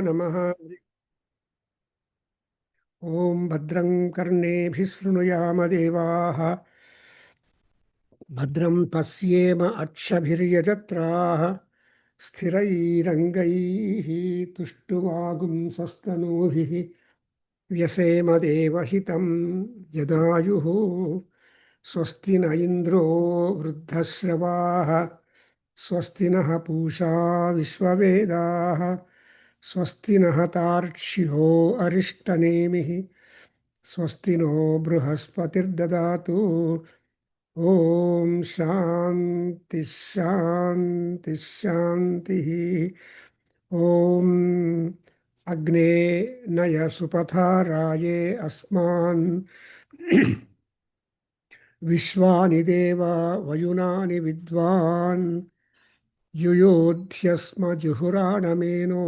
नमः। ॐ भद्रं कर्णेभिः शृणुयाम देवाः भद्रं पश्येम अक्षभिर्यजत्राः स्थिरैरङ्गैः तुष्टुवागुंसस्तनूभिः व्यसेम देवहितं यदायुः स्वस्ति न इन्द्रो वृद्धश्रवाः स्वस्ति नः पूषा विश्ववेदाः स्वस्ति नः तार्क्ष्यो अरिष्टनेमिः स्वस्ति नो बृहस्पतिर्ददातु ॐ शान्ति शान्ति शान्तिः। ॐ अग्ने नय सुपथा राये अस्मान् विश्वानि देवा वयुनानि विद्वान् युयोध्यस्म जुहुराणमेनो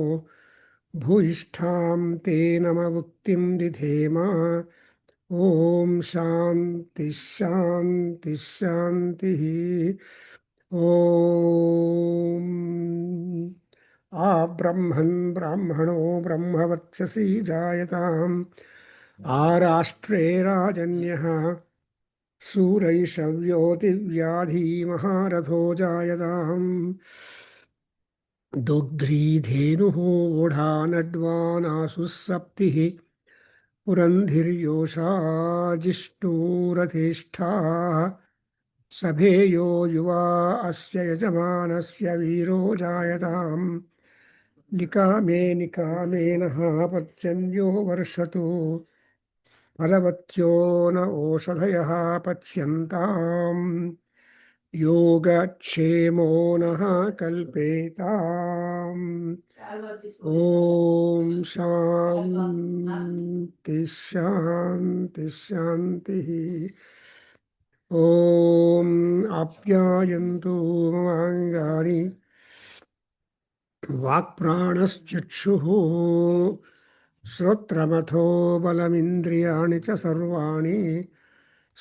भूयिष्ठां ते नमवुक्तिं दिधेम। ॐ शान्ति शान्ति शान्तिः। ॐ आब्रह्मन् ब्राह्मणो ब्रह्मवर्चसि जायताम् आराष्ट्रे राजन्यः सूरैषव्योतिव्याधी महारथो जायताम् दुग्ध्री धेनुः वोढानड्वानासुः सप्तिः पुरन्धिर्योषा जिष्णुरथेष्ठाः सभेयो युवा अस्य यजमानस्य वीरो जायताम् निकामे निकामे नः पर्जन्यो वर्षतु फलवत्यो न ओषधयः पच्यन्ताम् योगक्षेमो नः कल्पेताम्। ॐ शान्ति शान्ति शान्तिः। ॐ आप्यायन्तु ममाङ्गानि वाक्प्राणश्चक्षुः श्रोत्रमथो बलमिन्द्रियाणि च सर्वाणि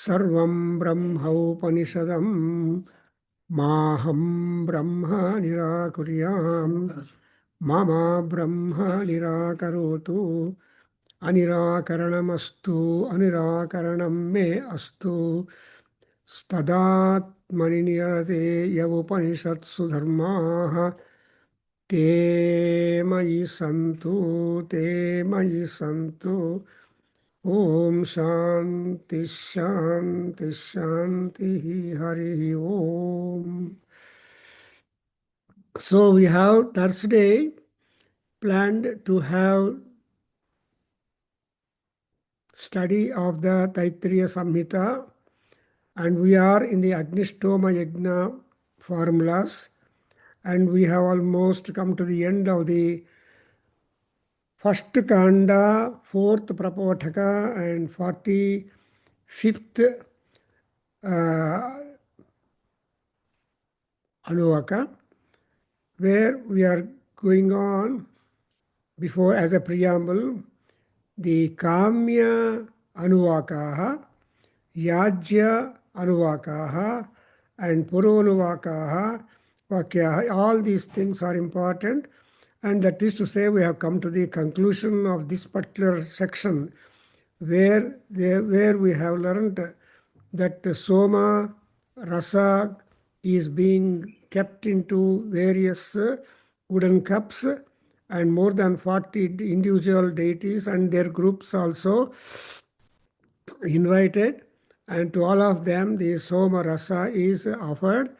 सर्वं ब्रह्मोपनिषदं माहं ब्रह्म निराकुर्याम् ममा ब्रह्म निराकरोतु अनिराकरणमस्तु अनिराकरणं मे अस्तु तदात्मनि निरते य उपनिषत्सु धर्माः ते मयि सन्तु ते मयि सन्तु। ॐ शान्ति शान्ति शान्तिः। हरिः ॐ। So we have Thursday planned to have study of the Taittiriya Samhita, and we are in the Agnishtoma Yajna formulas, and we have almost come to the end of the first kanda, fourth prapotaka, and 45th anuvaka, where we are going on before as a preamble the kamya anuvakaha, yajya anuvakaha, and puronuvakaha vakyaha. All these things are important, and that is to say we have come to the conclusion of this particular section where we have learned that soma rasa is being kept into various wooden cups, and more than 40 individual deities and their groups also invited, and to all of them the soma rasa is offered,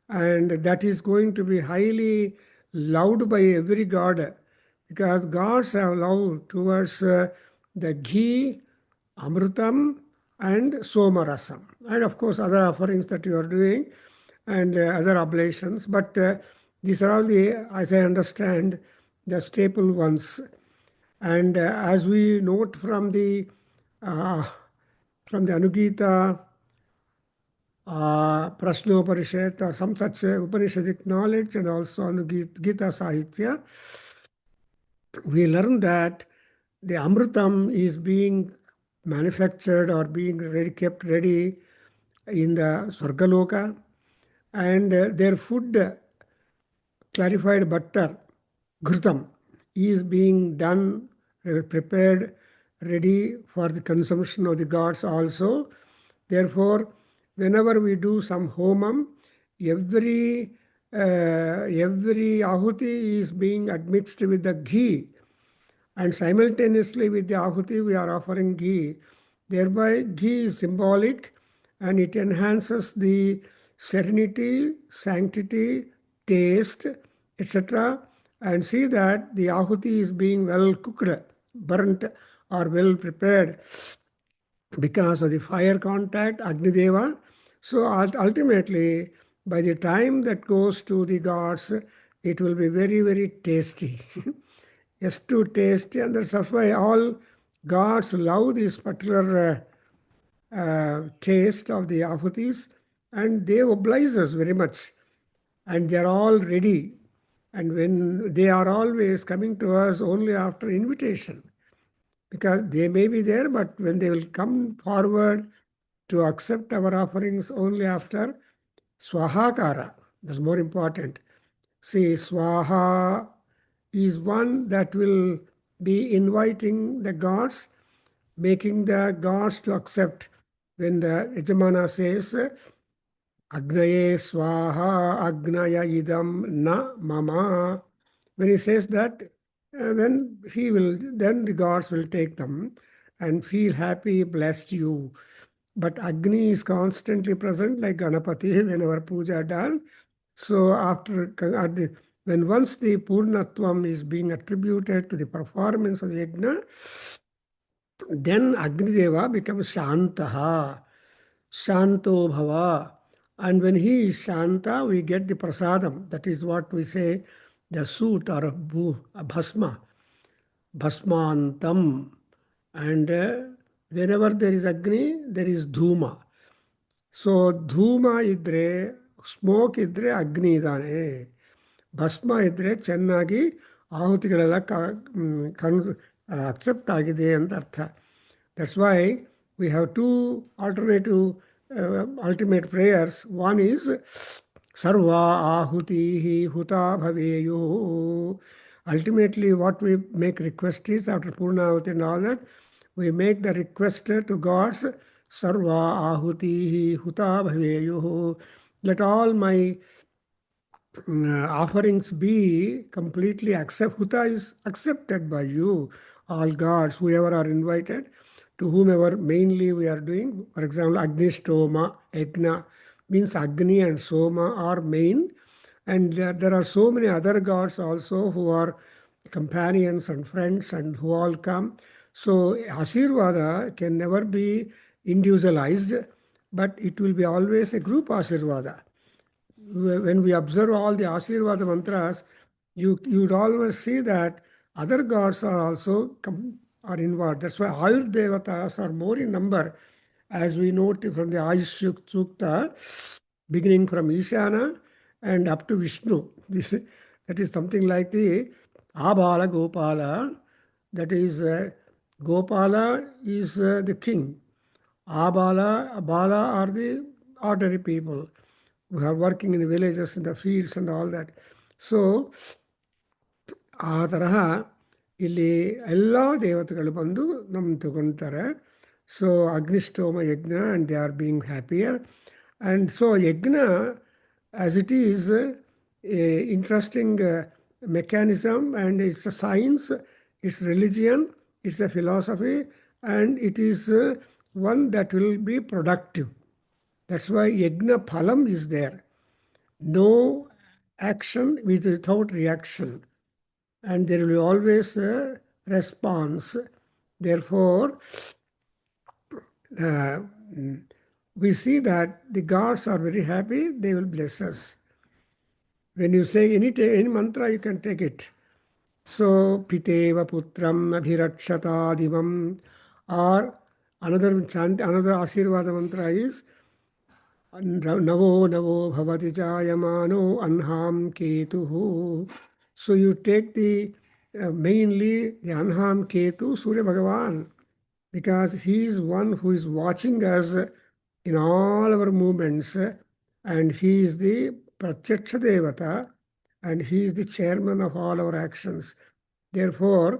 and that is going to be highly loved by every god, because gods have love towards the ghee, amrutam, and somarasam, and of course other offerings that you are doing and other oblations. But these are all the, as I understand, the staple ones. And as we note from the Anugita Prashnoparishad or some such Upanishadic knowledge, and also Gita Sahitya, we learn that the Amritam is being manufactured or being kept ready in the Swargaloka, and their food, clarified butter, ghrutam, is being done, prepared, ready for the consumption of the gods also. Therefore, whenever we do some homam, every ahuti is being admixed with the ghee, and simultaneously with the ahuti we are offering ghee. Thereby, ghee is symbolic and it enhances the serenity, sanctity, taste, etc. And see that the ahuti is being well cooked, burnt, or well prepared because of the fire contact, Agni Deva. So ultimately, by the time that goes to the gods, it will be very, very tasty. Yes, too tasty, and that's why all gods love this particular taste of the ahutis, and they oblige us very much, and they are all ready. And when they are always coming to us only after invitation, because they may be there, but when they will come forward to accept our offerings only after swahakara, that's more important. See, swaha is one that will be inviting the gods, making the gods to accept. When the Yajamana says, Agnaye swaha agnaya idam na mama, when he says that, then the gods will take them and feel happy, blessed you. But Agni is constantly present like Ganapati whenever puja done. So when once the Purnatvam is being attributed to the performance of the yajna, then Agni Deva becomes Shantaha, Shanto Bhava. And when he is Shanta, we get the prasadam. That is what we say, the suit or a bhasma, bhasmantam. And wherever there is Agni, there is Dhuma. So Dhuma idre, smoke idre Agni idane. ಭಸ್ಮ ಇದ್ದರೆ ಚೆನ್ನಾಗಿ ಆಹುತಿಗಳೆಲ್ಲ accept ಆಗಿದೆ ಅಂತ ಅರ್ಥ. That's why we have two ultimate prayers. One is sarva ahuti huta bhaveyu. Ultimately what we make request is, after Purnahuti and all that, we make the request to gods, sarva ahuti huta bhaveyu. Let all my offerings be completely accepted. Huta is accepted by you, all gods, whoever are invited, to whomever mainly we are doing. For example, Agnishtoma, Yajna, means Agni and Soma are main. And there are so many other gods also who are companions and friends and who all come. So Asirvada can never be individualized, but it will be always a group Asirvada. When we observe all the Asirvada mantras, you'd always see that other gods are also are involved. That's why Ayur Devatas are more in number, as we note from the Ayush Sukta, beginning from Ishana and up to Vishnu. That is something like the Abala Gopala, that is Gopala is the king. Abala are the ordinary people who are working in the villages, in the fields and all that. So, ಆ ತರಹ ಇಲ್ಲಿ ಎಲ್ಲ ದೇವತೆಗಳು ಬಂದು ನಮ್ಮ ತಗೊಳ್ತಾರೆ. So Agnishtoma yajna, and they are being happier. And so yajna, as it is a interesting mechanism, and it's a science, it's religion, it's a philosophy, and it is one that will be productive. That's why yajna phalam is there. No action without reaction. And there will be always a response. Therefore, we see that the gods are very happy, they will bless us. When you say any mantra, you can take it. So, piteva putram abhirakshata-divam, or another Asirvada mantra is Navo Navo Bhavati Jayamano Anham Ketuhu. So you take the mainly the Anham Ketu, Surya Bhagavan, because he is one who is watching us in all our movements, and he is the Pratyaksha Devata, and he is the chairman of all our actions. Therefore,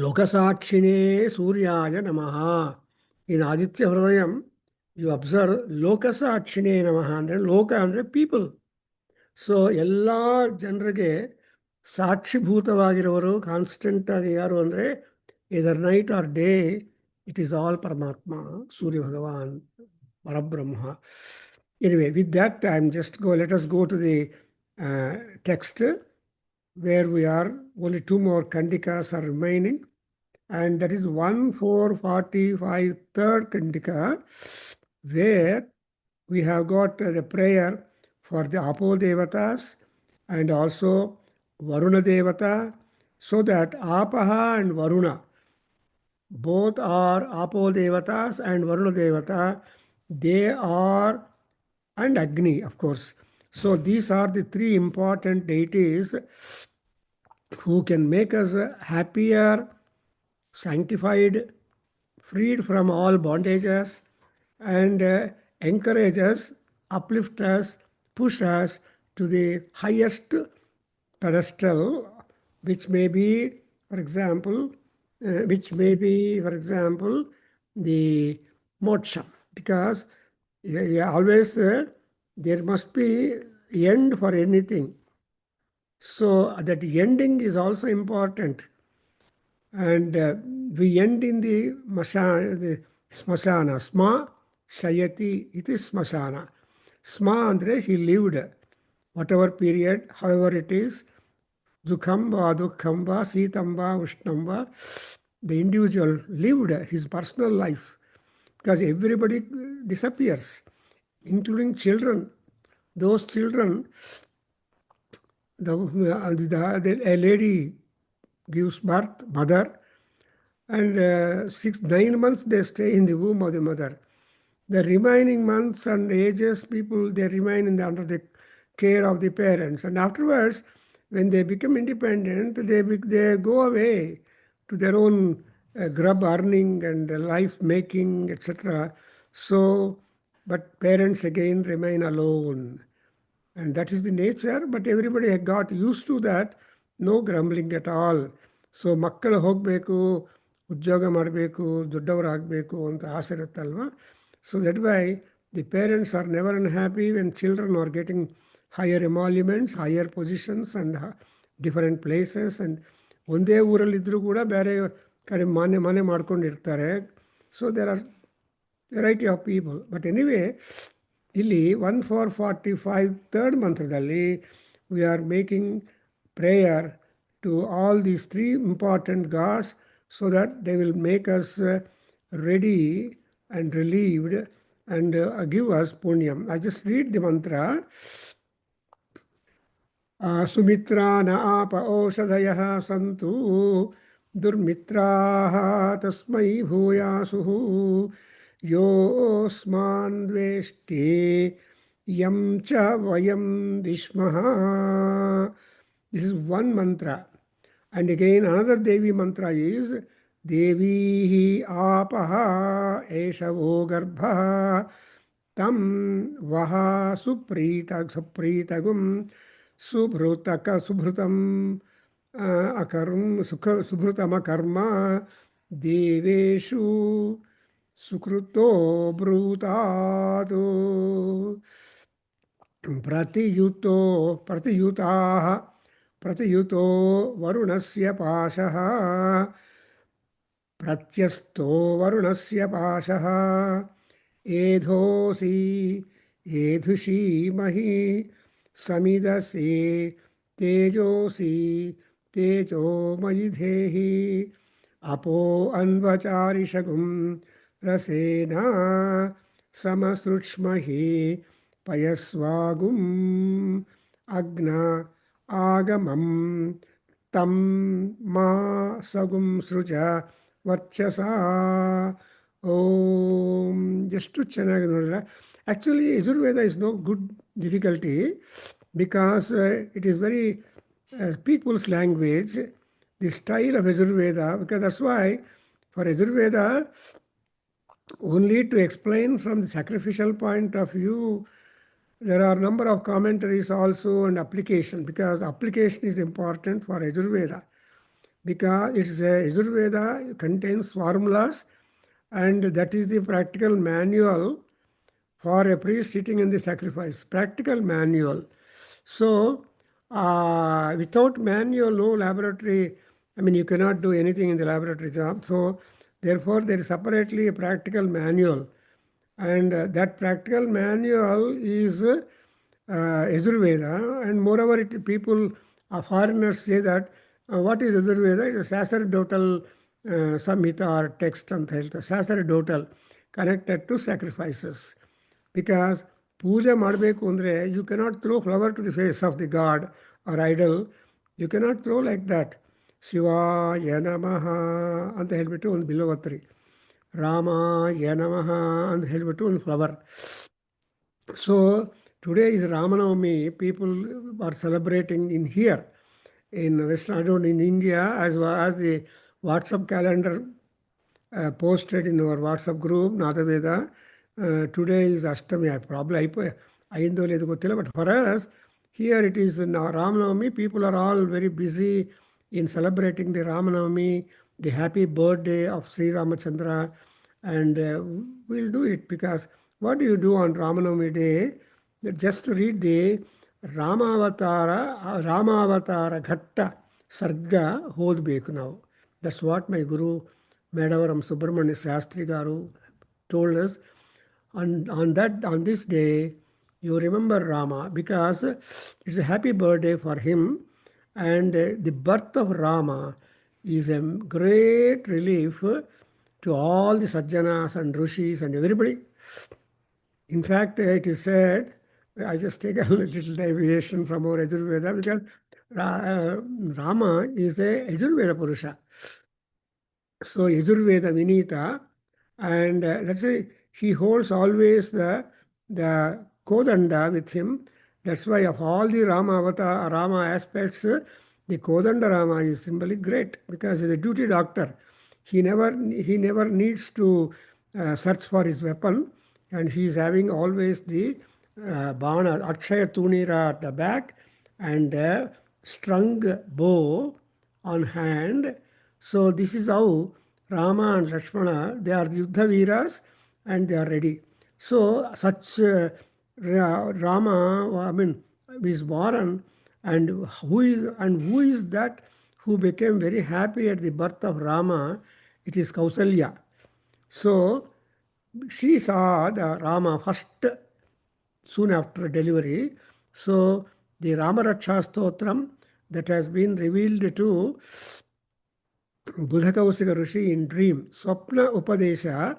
Lokasakshine Suryaya Namaha. In Aditya Hridayam, you observe Lokasakshine Namaha. And then Loka andre people. So ಎಲ್ಲ ಜನರಿಗೆ ಸಾಕ್ಷಿಭೂತವಾಗಿರೋರು constant ಆಗಿ ಯಾರು ಅಂದರೆ either night or day it is all ಪರಮಾತ್ಮ ಸೂರ್ಯ ಭಗವಾನ್ ಪರಬ್ರಹ್ಮ. Anyway with that I am just let us go to the text where we are only 2 more kandikas are remaining, and that is 1,445 third kandika, where we have got the prayer for the Apo Devatas and also Varuna Devata, so that Apaha and Varuna, both are Apo Devatas and Varuna Devata, they are, and Agni, of course. So these are the 3 important deities who can make us happier, sanctified, freed from all bondages, and encourage us, uplift us, push us to the highest pedestal, which may be, for example, the moksha. Because always there must be end for anything. So that ending is also important. And we end in the smashana. Sma shayati, it is smashana. Sma andre he lived, whatever period, however it is, dukham va, sitam va, ushnam va, the individual lived his personal life, because everybody disappears, including children. Those children, a lady gives birth, mother, and 9 months they stay in the womb of the mother. The remaining months and ages, people, they remain under the care of the parents. And afterwards, when they become independent, they go away to their own grub earning and life making, etc. So, but parents again remain alone. And that is the nature, but everybody got used to that. No grumbling at all. So, ಮಕ್ಕಳು ಹೋಗಬೇಕು, ಉದ್ಯೋಗ ಮಾಡಬೇಕು, ದೊಡ್ಡವರಾಗಬೇಕು ಅಂತ ಆಸೆ ಇರುತ್ತಲ್ವ. So that why the parents are never unhappy when children are getting higher emoluments, higher positions and different places. And ಒಂದೇ ಊರಲ್ಲಿದ್ದರೂ ಕೂಡ ಬೇರೆ ಕಡೆ ಮನೆ ಮಾಡ್ಕೊಂಡಿರ್ತಾರೆ. So there are variety of people. But anyway, ಇಲ್ಲಿ 1,445 third ಮಂತ್ರದಲ್ಲಿ we are making prayer to all these 3 important gods, so that they will make us ready and relieved and give us punyam. I just read the mantra. Sumitra na apa oshadayah santu durmitraha tasmai bhuyasuhu yosman dveshte yam cha vayam dishmaha. This is one mantra. And again another Devi mantra is Devi apaha eshavo garbha tam vaha supritagum subhrutam subhrutam akarma deveshu sukruto brutado pratiyuto varunasya pashaha pratyastho varunasya pashaha edhosi edhushi mahi samidase tejosi tejo mayidhehi apo anvacharishagum rasena samasruchmahi payasvagum agna agamam tam ma sagum sruja varchasa. Just to ಚೆನ್ನಾಗಿ ನೋಡಿದ್ರೆ, actually Yajurveda is no good difficulty, because it is very people's language, the style of Yajurveda, because that's why for Yajurveda, only to explain from the sacrificial point of view, there are a number of commentaries also and application, because application is important for Yajurveda. because it's a Yajurveda contains formulas, and that is the practical manual for a priest sitting in the sacrifice. Practical manual. So, without manual, no laboratory, I mean, you cannot do anything in the laboratory job. So, therefore, there is separately a practical manual. And that practical manual is Yajurveda. And moreover, people, foreigners say that what is Yajurveda? It's a sacerdotal Samhita or text ಅಂತ ಹೇಳ್ತಾರೆ. Sacerdotal, connected to sacrifices. Because ಪೂಜೆ ಮಾಡಬೇಕು ಅಂದರೆ you cannot throw flower to the face of the god or idol. You cannot throw like that. ಶಿವಾಯ ನಮಃ ಅಂತ ಹೇಳಿಬಿಟ್ಟು ಒಂದು ಬಿಲ್ವವತ್ರಿ, ರಾಮಾಯ ನಮಃ ಅಂತ ಹೇಳಿಬಿಟ್ಟು ಒಂದು flower. So today is Ramanavami. People are celebrating in here in Western, I don't, in India, as well as the WhatsApp calendar posted in our WhatsApp group, Nadaveda. Today is Ashtami. Probably ayindho ledu gottilla, but for us here it is Ramanavami. People are all very busy in celebrating the Ramanavami, the happy birthday of Sri Ramachandra, and we'll do it because what do you do on Ramanavami day? Just read the Ramavatara Ghatta Sarga Hodbeku now. That's what my Guru Medavaram Subramanya Shastri Garu told us. On this day, you remember Rama because it's a happy birthday for him, and the birth of Rama is a great relief to all the sajjanas and rishis and everybody. In fact, it is said, I just take a little deviation from our Yajurveda because Rama is a Yajurveda Purusha. So Yajurveda Vinita, and that's a he holds always the Kodanda with him. That's why of all the Rama aspects, the Kodanda Rama is simply great because he's a duty doctor. He never needs to search for his weapon, and he is having always the Bana, Akshaya Tunira at the back and a strung bow on hand. So this is how Rama and Lakshmana, they are the Yuddha Veeras, and they are ready. So such Rama, I mean, is born, and who is that who became very happy at the birth of Rama? It is Kausalya. So she saw the Rama first soon after delivery. So the Rama Raksha Stotram that has been revealed to Budhakausika Rishi in dream, Swapna Upadesha,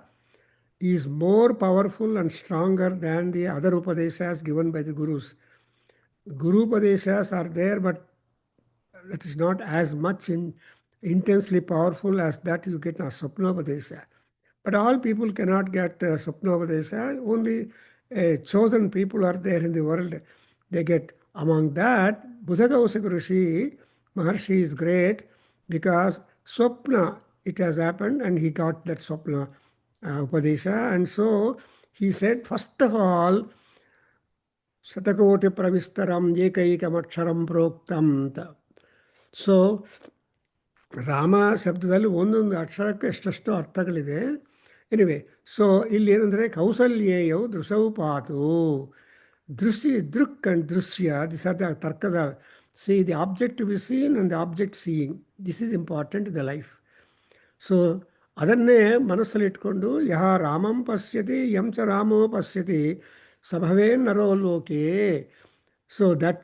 is more powerful and stronger than the other Upadeshas given by the Gurus. Guru Upadeshas are there, but it is not as much intensely powerful as that you get in a Swapna Upadesha. But all people cannot get Swapna Upadesha. Only chosen people are there in the world. They get. Among that, Budhakausika Rishi, Maharshi is great because Swapna, it has happened, and he got that Swapna Upadesha. And so he said, first of all, Satakoti Pravistaram Yekaikam Aksharam Proktam. So Rama ಶಬ್ದದಲ್ಲಿ ಒಂದೊಂದು ಅಕ್ಷರಕ್ಕೆ ಎಷ್ಟೆಷ್ಟು ಅರ್ಥಗಳಿದೆ. Anyway, so ಇಲ್ಲಿ ಏನಂದರೆ ಕೌಸಲ್ಯೇಯವು ದೃಶೌಪಾತು, ದೃಕ್ ಅಂಡ್ ದೃಶ್ಯ, ದಿಸ್ ಆರ್ ದ ತರ್ಕದ. See the object to be seen and the object seeing, this is important in the life. So ಅದನ್ನೇ ಮನಸ್ಸಲ್ಲಿ ಇಟ್ಕೊಂಡು ಯಹ ರಾಮಂ ಪಶ್ಯತಿ ಯಂ ಚ ರಾಮೋ ಪಶ್ಯತಿ ಸಭವೇನ್ ನರೋ ಲೋಕೆ. So that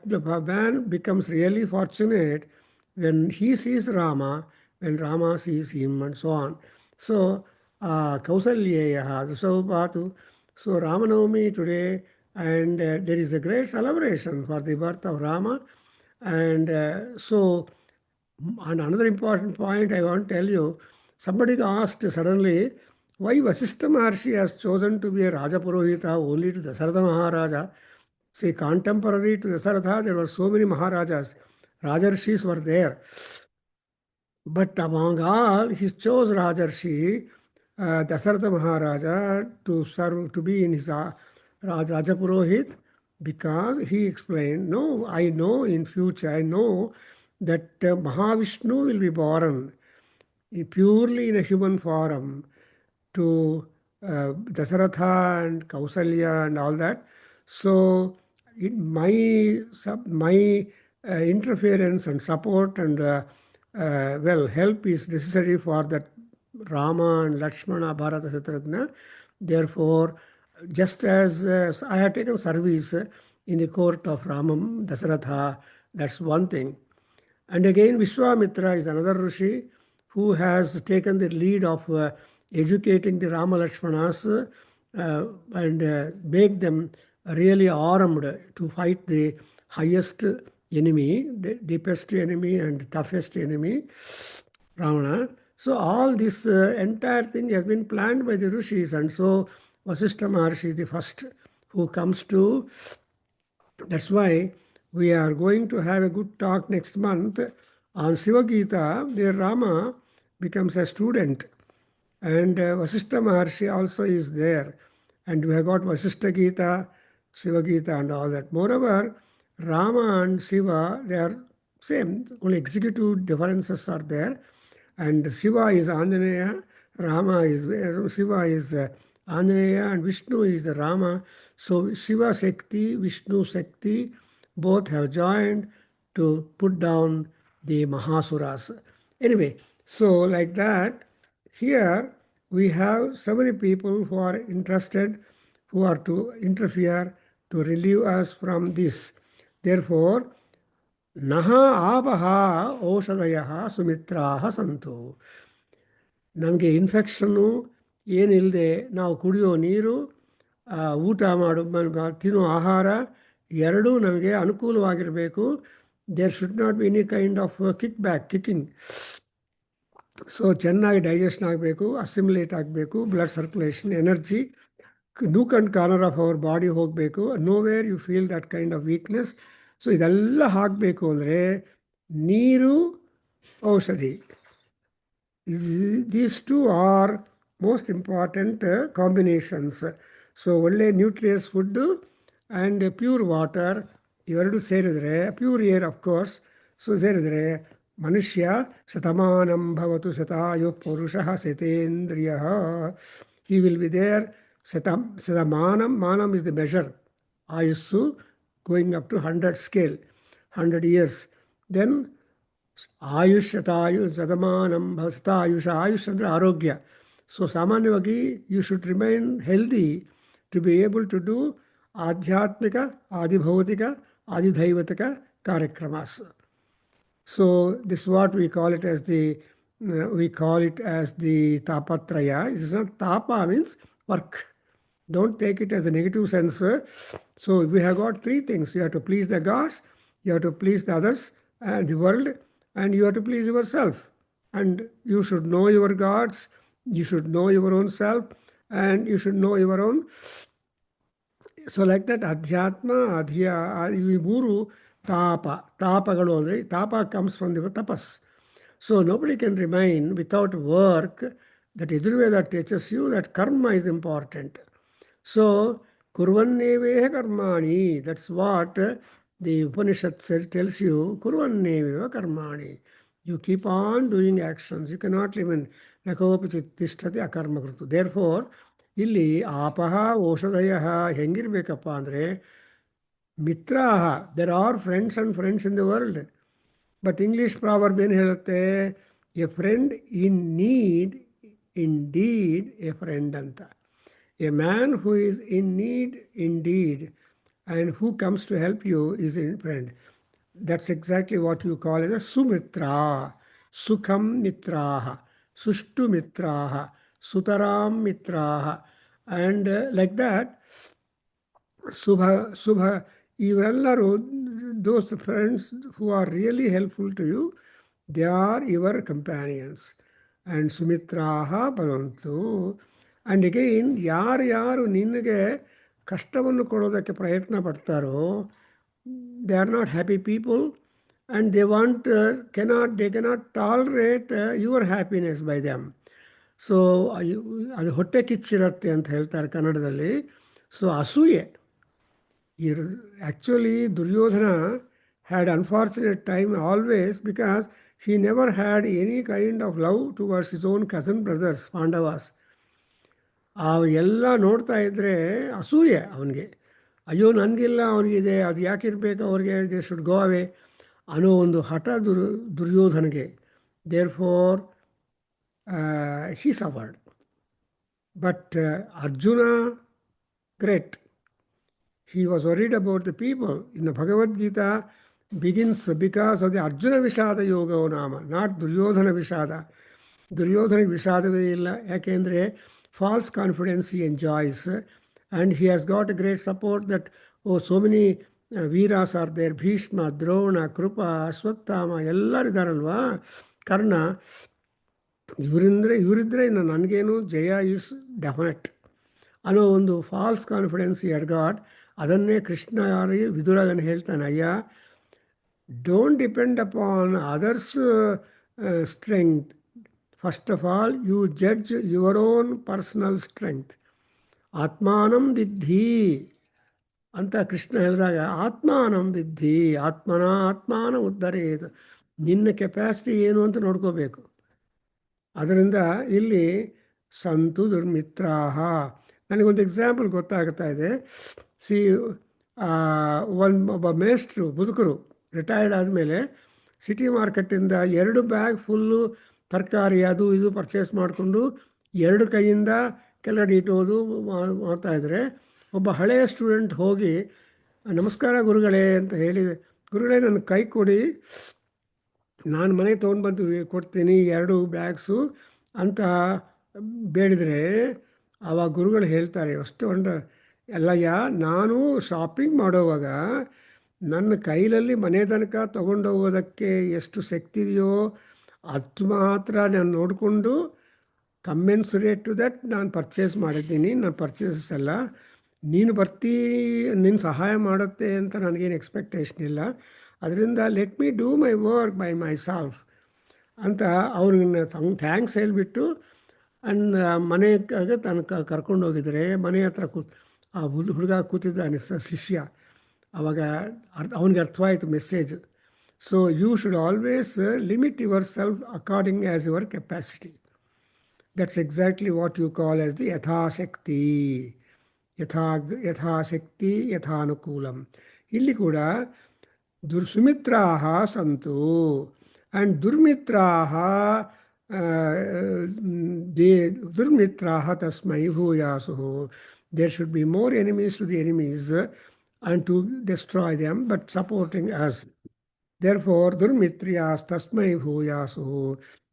man becomes really fortunate when he sees Rama, when Rama sees him, and so on. So, Kausalyeyaha, Dusavapatu. So, Ramanavami today, and there is a great celebration for the birth of Rama. And and another important point I want to tell you, somebody asked suddenly, why Vasishtha Maharshi has chosen to be a Raja Purohita only to Dasaratha Maharaja? See, contemporary to Dasaratha, there were so many Maharajas. Rajarshis were there. But among all, he chose Rajarshi, Dasaratha Maharaja, to serve, to be in his Raja Purohit, because he explained, no, I know in future, I know that Mahavishnu will be born purely in a human form to Dasaratha and Kausalya and all that. So my interference and support and help is necessary for that Rama and Lakshmana, Bharata, Shatrugna. Therefore, just as I have taken service in the court of Ramam, Dasaratha, that's one thing. And again, Vishwamitra is another Rishi who has taken the lead of educating the Rama Lakshmanas and make them really armed to fight the highest enemy, the deepest enemy and toughest enemy, Ravana. So all this entire thing has been planned by the Rishis, and so Vasishtha Maharshi is the first who comes to. That's why we are going to have a good talk next month on Shiva Gita, where Rama becomes a student. And Vasishtha Maharshi also is there. And we have got Vasishtha Gita, Shiva Gita, and all that. Moreover, Rama and Shiva, they are same, only executive differences are there. And Shiva is Anjaneya, Shiva is Anjaneya, and Vishnu is the Rama. So Shiva Shakti, Vishnu Shakti, both have joined to put down the Mahasuras. Anyway, so like that, here we have so many people who are interested, who are to interfere to relieve us from this. Therefore, Naha apaha oshadaya sumitraha santu. ನಮಗೆ ಇನ್ಫೆಕ್ಷನ್ನು ಏನಿಲ್ಲದೆ ನಾವು ಕುಡಿಯೋ ನೀರು, ಊಟ ತಿನ್ನೋ ಆಹಾರ ಎರಡೂ ನಮಗೆ ಅನುಕೂಲವಾಗಿರಬೇಕು. There should not be any kind of kicking. So ಚೆನ್ನಾಗಿ ಡೈಜೆಷನ್ ಆಗಬೇಕು, ಅಸಿಮ್ಯುಲೇಟ್ ಆಗಬೇಕು, blood circulation, energy nook and corner of our body ಹೋಗಬೇಕು. No where you feel that kind of weakness. So ಇದೆಲ್ಲ ಆಗಬೇಕು ಅಂದರೆ ನೀರು, ಔಷಧಿ, these two are most important combinations. So ಒಳ್ಳೆ nutritious food and pure water ಇವೆರಡು ಸೇರಿದರೆ, pure air of course, so ಸೇರಿದರೆ ಮನುಷ್ಯ ಶತಮಾನಂ ಭವತು ಶತಾಯು ಪುರುಷಃ ಶತೇಂದ್ರಿಯ. ಹಿ ವಿಲ್ ಬಿ ದೇರ್ ಶತಮಾನಂ. ಮಾನಂ ಇಸ್ ದ ಮೆಷರ್, ಆಯುಸ್ಸು going up to 100 scale, 100 years. Then ಆಯುಷ್ ಶತಮಾನಂ ಶತಾಯುಷ. ಆಯುಷ್ ಅಂದರೆ ಆರೋಗ್ಯ. ಸೊ ಸಾಮಾನ್ಯವಾಗಿ you should remain healthy to be able to do ಆಧ್ಯಾತ್ಮಿಕ, ಆದಿಭೌತಿಕ, ಆದಿದೈವತಿಕ ಕಾರ್ಯಕ್ರಮಾಸ್. So this what we call it as the ತಾಪತ್ರಯ. It is not ತಾಪ means work. Don't take it as a negative sense. So we have got three things. You have to please the gods, you have to please the others and the world, and you have to please yourself. And you should know your gods, you should know your own self, and you should know your own. So like that, Adhyatma, ivi ಮೂರು ತಾಪಗಳು ಅಂದರೆ, ತಾಪ comes from the tapas. So nobody can remain without work. That Yajurveda teaches you that karma is important. So, kurvanneveha karmani, that's what the Upanishad tells you, kurvanneveha karmani. You keep on doing actions. You cannot live in nakopichit tishtati akarma krutu. Therefore, ಇಲ್ಲಿ ಆಪಹ ಓಷಧಯ ಹೆಂಗಿರ್ಬೇಕಪ್ಪ ಅಂದರೆ, ಮಿತ್ರಾಹ, there are friends and friends in the world. But English proverb ಏನು ಹೇಳುತ್ತೆ? A friend in need indeed a friend ಅಂತ. A man who is in need indeed and who comes to help you is a friend. That's exactly what you call as a sumitra, sukham mitraha, sushtu mitraha, sutaram mitraha, and like that. Subha, ivellaru, those friends who are really helpful to you, they are your companions. And sumitraha bhavantu. And again, ಯಾರು ನಿನಗೆ ಕಷ್ಟವನ್ನು ಕೊಡೋದಕ್ಕೆ ಪ್ರಯತ್ನ ಪಡ್ತಾರೋ, they are not happy people and they cannot tolerate your happiness by them. So ಅದು ಹೊಟ್ಟೆ ಕಿಚ್ಚಿರತ್ತೆ ಅಂತ ಹೇಳ್ತಾರೆ ಕನ್ನಡದಲ್ಲಿ. ಸೊ ಅಸೂಯೆ. Actually Duryodhana had unfortunate time always because he never had any kind of love towards his own cousin brothers, Pandavas. ಎಲ್ಲ ನೋಡ್ತಾ ಇದ್ದರೆ ಅಸೂಯೆ ಅವನಿಗೆ. ಅಯ್ಯೋ ನನಗಿಲ್ಲ ಅವನಿಗಿದೆ, ಅದು ಯಾಕಿರಬೇಕು ಅವ್ರಿಗೆ, ದೇ ಶುಡ್ ಗೋ ಅವೇ ಅನ್ನೋ ಒಂದು ಹಠ ದುರ್ಯೋಧನಿಗೆ. Therefore he suffered. But Arjuna, great. He was worried about the people. In the Bhagavad Gita begins because of the Arjuna Vishada Yoga Nama, not Duryodhana Vishada. Duryodhana Vishadavೇ ಇಲ್ಲ, ಯಾಕೆಂದರೆ false confidence he enjoys, and he has got a great support that, oh, so many ವೀರಾಸ್ are there, Bhishma, Drona, Kripa, Ashwatthama ಎಲ್ಲರಿದ್ದಾರಲ್ವಾ, ಕರ್ಣ, ಇವರಿದ್ದರೆ ನನಗೇನು ಜಯ is definite ಅನ್ನೋ ಒಂದು falls confidence Ed god. ಅದನ್ನೇ ಕೃಷ್ಣ ಯಾರಿಗೆ ವಿದುರಗನ್ನು ಹೇಳ್ತಾನೆ, ಅಯ್ಯ, don't depend upon others strength. First of all you judge your own personal strength. ಆತ್ಮಾನಂ ವಿದ್ಧಿ ಅಂತ ಕೃಷ್ಣ ಹೇಳಿದಾಗ, ಆತ್ಮಾನಂ ವಿದ್ಧಿ, ಆತ್ಮಾನ ಉದ್ಧರೇತ್, ನಿನ್ನ ಕೆಪಾಸಿಟಿ ಏನು ಅಂತ ನೋಡ್ಕೋಬೇಕು. ಅದರಿಂದ ಇಲ್ಲಿ ಸಂತು ದುರ್ಮಿತ್ರಾಹ. ನನಗೊಂದು ಎಕ್ಸಾಂಪಲ್ ಗೊತ್ತಾಗ್ತಾ ಇದೆ. ಒಬ್ಬ ಮೇಸ್ಟ್ರು ಮುದುಕರು ರಿಟೈರ್ಡ್ ಆದಮೇಲೆ ಸಿಟಿ ಮಾರ್ಕೆಟಿಂದ 2 ಬ್ಯಾಗ್ ಫುಲ್ಲು ತರಕಾರಿ ಅದು ಇದು ಪರ್ಚೇಸ್ ಮಾಡಿಕೊಂಡು 2 ಕೈಯಿಂದ ಕೆಳಗಡೆ ಇಟ್ಟೋದು ಮಾಡ್ತಾಯಿದ್ರೆ, ಒಬ್ಬ ಹಳೆಯ ಸ್ಟೂಡೆಂಟ್ ಹೋಗಿ, ನಮಸ್ಕಾರ ಗುರುಗಳೇ ಅಂತ ಹೇಳಿ, ಗುರುಗಳೇ ನನ್ನ ಕೈ ಕೊಡಿ, ನಾನು ಮನೆಗೆ ತೊಗೊಂಡ್ಬಂದು ಕೊಡ್ತೀನಿ 2 ಬ್ಯಾಗ್ಸು ಅಂತ ಬೇಡಿದರೆ, ಆವಾಗ ಗುರುಗಳು ಹೇಳ್ತಾರೆ, ಅಷ್ಟು ಅಲ್ಲಯ್ಯ, ನಾನು ಶಾಪಿಂಗ್ ಮಾಡೋವಾಗ ನನ್ನ ಕೈಲಲ್ಲಿ ಮನೆ ತನಕ ತೊಗೊಂಡೋಗೋದಕ್ಕೆ ಎಷ್ಟು ಶಕ್ತಿ ಇದೆಯೋ ಅದು ಮಾತ್ರ ನಾನು ನೋಡಿಕೊಂಡು ಕಮ್ಮೆನ್ಸುರೇಟ್ ಟು ದಟ್ ನಾನು ಪರ್ಚೇಸ್ ಮಾಡಿದ್ದೀನಿ. ನನ್ನ ಪರ್ಚೇಸಸ್ ಎಲ್ಲ ನೀನು ನಿನ್ನ ಸಹಾಯ ಮಾಡುತ್ತೆ ಅಂತ ನನಗೇನು ಎಕ್ಸ್ಪೆಕ್ಟೇಷನ್ ಇಲ್ಲ. ಅದರಿಂದ let me do my work by my self ಅಂತ ಅವ್ರಿಗೆ ಥ್ಯಾಂಕ್ಸ್ ಹೇಳಿಬಿಟ್ಟು ಅಂಡ್ ಮನೆಗೆ ತನಕ ಕರ್ಕೊಂಡೋಗಿದ್ರೆ, ಮನೆ ಹತ್ರ ಆ ಹುಡುಗ ಕೂತಿದ್ದಾನೆ ಶಿಷ್ಯ, ಆವಾಗ ಅವನಿಗೆ ಅರ್ಥವಾಯಿತು message. So you should always limit yourself according as your capacity. That's exactly what you call as the ಯಥಾಶಕ್ತಿ. ಯಥಾಶಕ್ತಿ ಯಥಾನುಕೂಲಂ. ಇಲ್ಲಿ ಕೂಡ ಸುಮಿತ್ರಾಹ ಸಂತು ಆ್ಯಂಡ್ ದುರ್ಮಿತ್ರಾಹ ದುರ್ಮಿತ್ರಾಹ ತಸ್ಮೈ ಭೂಯಾಸು. There should be more enemies to the enemies and to destroy them, but supporting us. Therefore, ದುರ್ಮಿತ್ರ್ಯಾಸ್ ತಸ್ಮೈ ಭೂಯಾಸು.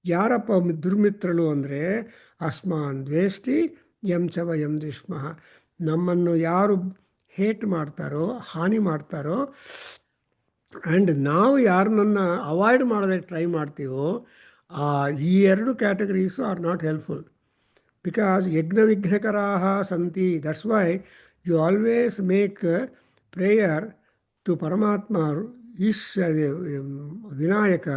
ಯಾರಪ್ಪ ದುರ್ಮಿತ್ರಳು ಅಂದರೆ, ಅಸ್ಮಾನ್ ದ್ವೇಷ್ಟಿ ಯಂ ಚ ವಯಂ ದುಷ್ಮಃ. ನಮ್ಮನ್ನು ಯಾರು ಹೇಟ್ ಮಾಡ್ತಾರೋ, ಹಾನಿ ಮಾಡ್ತಾರೋ, ಆ್ಯಂಡ್ ನಾವು ಯಾರನ್ನ ಅವಾಯ್ಡ್ ಮಾಡೋದಕ್ಕೆ ಟ್ರೈ ಮಾಡ್ತೀವೋ, ಈ 2 categories are not helpful. Because ಯಜ್ಞ ವಿಘ್ನಕರಾಹ ಸಂತಿ. That's why you always make prayer to ಪರಮಾತ್ಮ ವಿನಾಯಕ.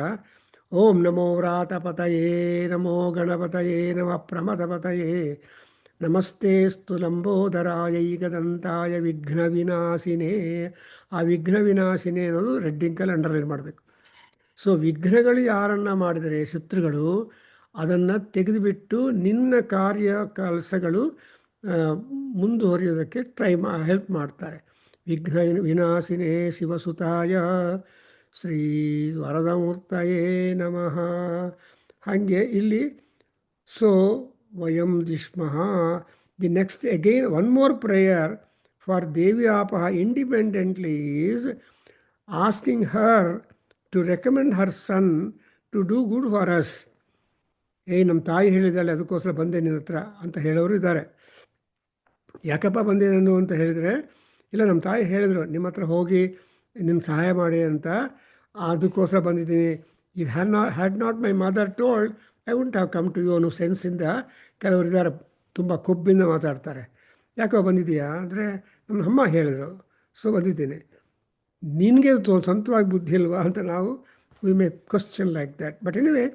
ಓಂ ನಮೋ ವ್ರಾತಪತಯೇ, ನಮೋ ಗಣಪತಯೇ, ನಮಃ ಪ್ರಮಥಪತಯೇ, ನಮಸ್ತೆಸ್ತು ಲಂಬೋದರಾಯ ಏಕದಂತಾಯ ವಿಘ್ನ ವಿನಾಶಿನೇ. ಆ ವಿಘ್ನ ವಿನಾಶಿನೇ ಅನ್ನೋದು ರೆಡ್ಡಿಂಕಲ್ಲಿ ಅಂಡರ್ಲೈನ್ ಮಾಡಬೇಕು. ಸೊ ವಿಘ್ನಗಳು ಯಾರನ್ನು ಮಾಡಿದರೆ, ಶತ್ರುಗಳು, ಅದನ್ನು ತೆಗೆದುಬಿಟ್ಟು ನಿನ್ನ ಕಾರ್ಯ ಕೆಲಸಗಳು ಮುಂದುವರಿಯೋದಕ್ಕೆ ಹೆಲ್ಪ್ ಮಾಡ್ತಾರೆ. ವಿಘ್ನ ವಿನಾಶಿನೇ ಶಿವಸುತಾಯ ಶ್ರೀ ವರದಮೂರ್ತಯೇ ನಮಃ. ಹಾಗೆ ಇಲ್ಲಿ ಸೊ ವಯಂ ದಿಷ್ಮಃ. The next again one more prayer for ದೇವ್ಯಾಪಹ independently is asking her to recommend her son to do good for us. ನಮ್ಮ ತಾಯಿ ಹೇಳಿದಾಳೆ ಅದಕ್ಕೋಸ್ಕರ ಬಂದೆ ನಿನ್ನ ಹತ್ರ ಅಂತ ಹೇಳೋರು ಇದ್ದಾರೆ. ಯಾಕಪ್ಪ ಬಂದೆ ನಾನು ಅಂತ ಹೇಳಿದರೆ, ಇಲ್ಲ ನಮ್ಮ ತಾಯಿ ಹೇಳಿದರು ನಿಮ್ಮ ಹತ್ರ ಹೋಗಿ ನಿನ್ನ ಸಹಾಯ ಮಾಡಿ ಅಂತ, ಅದಕ್ಕೋಸ್ಕರ ಬಂದಿದ್ದೀನಿ. If had not my mother told I won't have come to you ಅನ್ನೋ ಸೆನ್ಸಿಂದ ಕೆಲವರು ಇದ್ದಾರೆ, ತುಂಬ ಕೊಬ್ಬಿಂದ ಮಾತಾಡ್ತಾರೆ. ಯಾಕೋ ಬಂದಿದ್ದೀಯಾ ಅಂದರೆ, ನಮ್ಮ ಅಮ್ಮ ಹೇಳಿದ್ರು ಸೊ ಬಂದಿದ್ದೀನಿ. ನಿನಗೆ ಸ್ವಂತವಾಗಿ ಬುದ್ಧಿ ಇಲ್ವಾ ಅಂತ ನಾವು we may question like that. But anyway,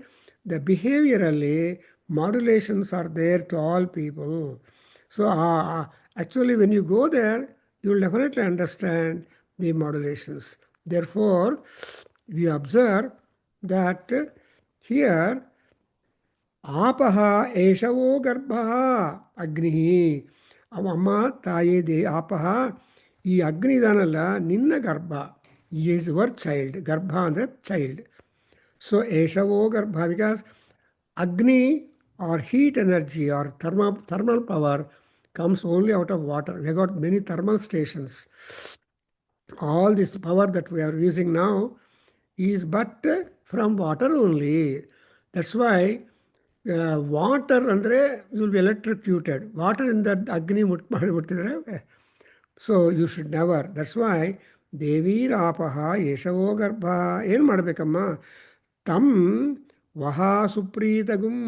the ಬಿಹೇವಿಯರಲ್ಲಿ modulations are there to all people. So actually when you go there, you will definitely understand the modulations. Therefore, we observe that here ಆಪಹ ಏಷವೋ ಗರ್ಭ ಅಗ್ನಿ ಅಮ್ಮ ತಾಯಿ ಆಪಹ ಈ ಅಗ್ನಿ ಇದಾನಲ್ಲ ನಿನ್ನ ಗರ್ಭ is your child ಗರ್ಭ ಅಂದರೆ ಚೈಲ್ಡ್ ಸೊ ಏಷವೋ ಗರ್ಭ because Agni or heat energy or thermal power comes only out of water. We have got many thermal stations. All this power that we are using now is but from water only. That's why water ಅಂದರೆ you will be electrocuted ವಾಟರಿಂದ ಅಗ್ನಿ ಮಾಡಿಬಿಡ್ತಿದ್ರೆ so you should never that's why ದೇವೀರಾಪಹ ಯಶವೋ ಗರ್ಭ ಏನು ಮಾಡಬೇಕಮ್ಮ ತಮ್ ವಹ ಸುಪ್ರೀತಗುಂ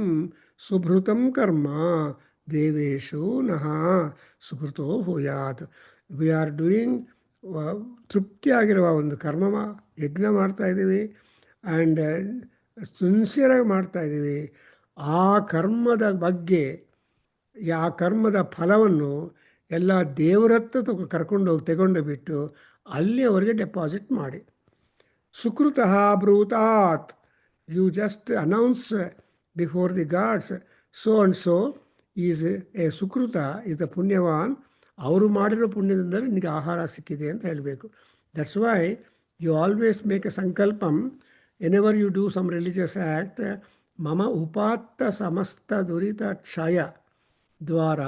ಸುಭೃತಂ ಕರ್ಮ ದೇವೇಶು ನಃ ಸುಕೃತೋ ಭೂಯಾತ್ ವಿ ಆರ್ ಡೂಯಿಂಗ್ ತೃಪ್ತಿಯಾಗಿರುವ ಒಂದು ಕರ್ಮ ಯಜ್ಞ ಮಾಡ್ತಾಯಿದ್ದೀವಿ ಆ್ಯಂಡ್ ಸಿನ್ಸಿಯರಾಗಿ ಮಾಡ್ತಾಯಿದ್ದೀವಿ ಆ ಕರ್ಮದ ಬಗ್ಗೆ ಆ ಕರ್ಮದ ಫಲವನ್ನು ಎಲ್ಲ ದೇವರತ್ತ ಕರ್ಕೊಂಡೋಗಿ ತಗೊಂಡು ಬಿಟ್ಟು ಅಲ್ಲಿ ಅವರಿಗೆ ಡೆಪಾಸಿಟ್ ಮಾಡಿ ಸುಕೃತಃ ಬ್ರೂತಾತ್ you just announce before the gods so and so is a ಸುಕೃತ ಈಸ್ ದ ಪುಣ್ಯವಾನ್ ಅವರು ಮಾಡಿರೋ ಪುಣ್ಯದಿಂದ ನಿನಗೆ ಆಹಾರ ಸಿಕ್ಕಿದೆ ಅಂತ ಹೇಳಬೇಕು that's why you always make a ಸಂಕಲ್ಪಂ whenever you do some religious act ಮಮ ಉಪಾತ್ತ ಸಮಸ್ತ ದುರಿತ ಕ್ಷಯ ದ್ವಾರ